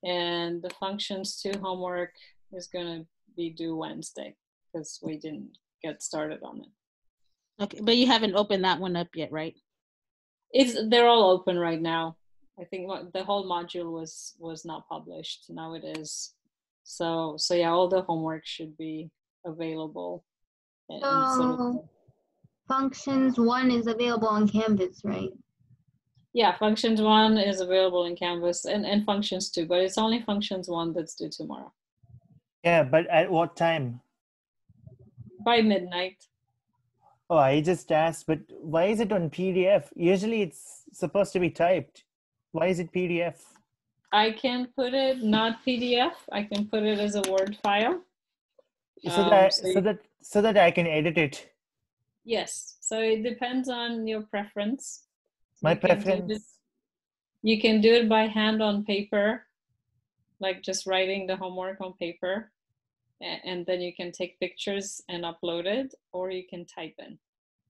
and the functions 2 homework is going to be due Wednesday because we didn't get started on it. Okay, but you haven't opened that one up yet, right? They're all open right now. I think the whole module was not published. Now it is. So yeah, all the homework should be available. So functions 1 is available on Canvas, right? Yeah, functions 1 is available in Canvas and functions 2, but it's only functions 1 that's due tomorrow. Yeah, but at what time? By midnight. Oh, I just asked, but why is it on PDF? Usually it's supposed to be typed. Why is it PDF? I can put it not PDF. I can put it as a Word file. So that I can edit it. Yes. So it depends on your preference. My preference. You can do it by hand on paper, like just writing the homework on paper, and then you can take pictures and upload it, or you can type in.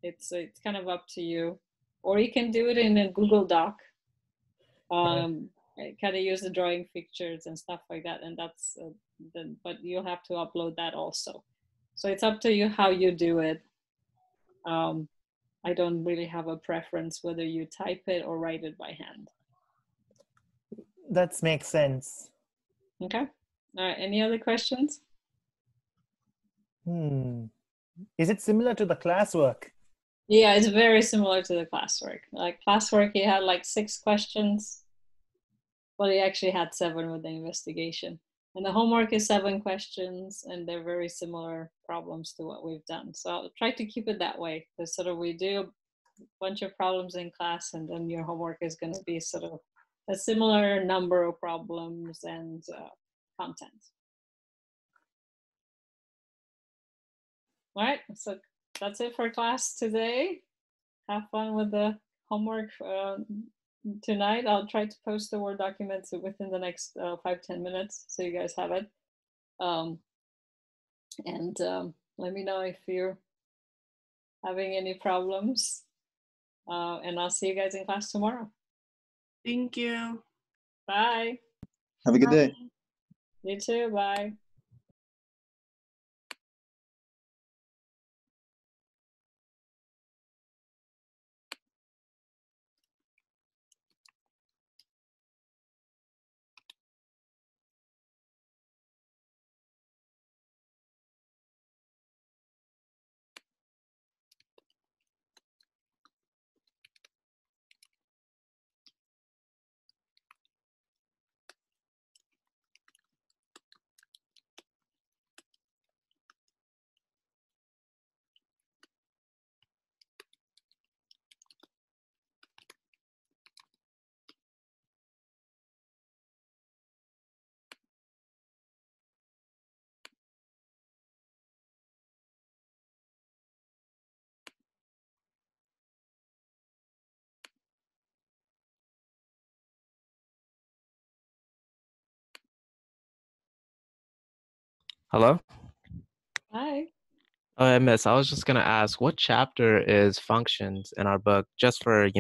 It's kind of up to you, or you can do it in a Google Doc. Kind of use the drawing pictures and stuff like that, and that's but you'll have to upload that also. So it's up to you how you do it. I don't really have a preference whether you type it or write it by hand. That makes sense. Okay. All right. Any other questions? Is it similar to the classwork? Yeah, it's very similar to the classwork. Like classwork, you had like 6 questions. Well, you actually had 7 with the investigation. And the homework is 7 questions, and they're very similar problems to what we've done. So I'll try to keep it that way. So sort of we do a bunch of problems in class, and then your homework is going to be sort of a similar number of problems and content. All right, so that's it for class today. Have fun with the homework tonight. I'll try to post the Word documents within the next 5-10 minutes so you guys have it. Let me know if you're having any problems. And I'll see you guys in class tomorrow. Thank you. Bye. Have a good day. You too. Bye. Hello? Hi. Oh, Miss, I was just gonna ask, what chapter is functions in our book, just for,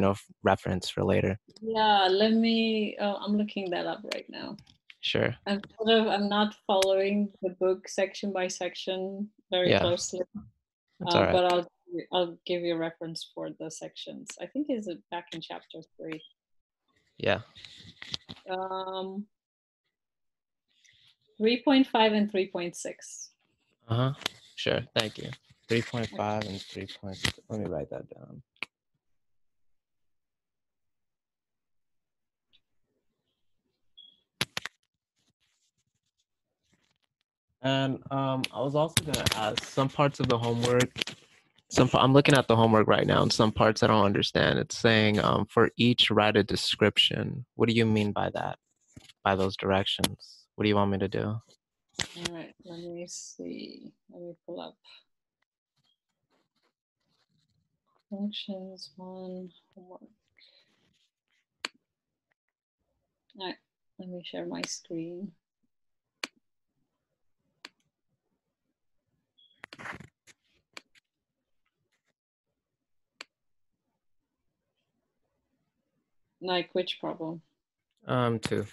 reference for later? Yeah, let me, I'm looking that up right now. Sure. I'm not following the book section by section very closely. That's all right. But I'll give you a reference for the sections. I think it's back in chapter 3. Yeah. 3.5 and 3.6. Sure. Thank you. 3.5 and 3.6. Let me write that down. And I was also gonna ask some parts of the homework. I'm looking at the homework right now, and some parts I don't understand. It's saying for each write a description. What do you mean by that? By those directions? What do you want me to do? All right, let me see. Let me pull up functions 1 homework. All right, let me share my screen. Like which problem? 2.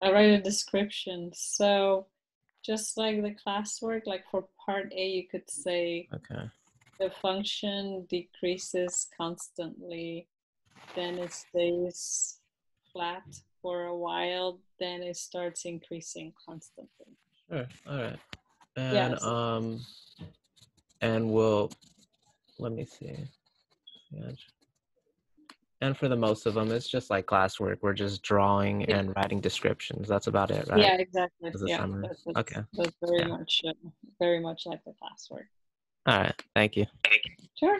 I write a description. So just like the classwork, like for part A, you could say the function decreases constantly, then it stays flat for a while, then it starts increasing constantly. Sure. All right. And and we'll let me see. Yeah. And for the most of them, it's just like classwork. We're just drawing and writing descriptions. That's about it, right? Yeah, exactly. Yeah, okay. That's very much like the classwork. All right. Thank you. Sure.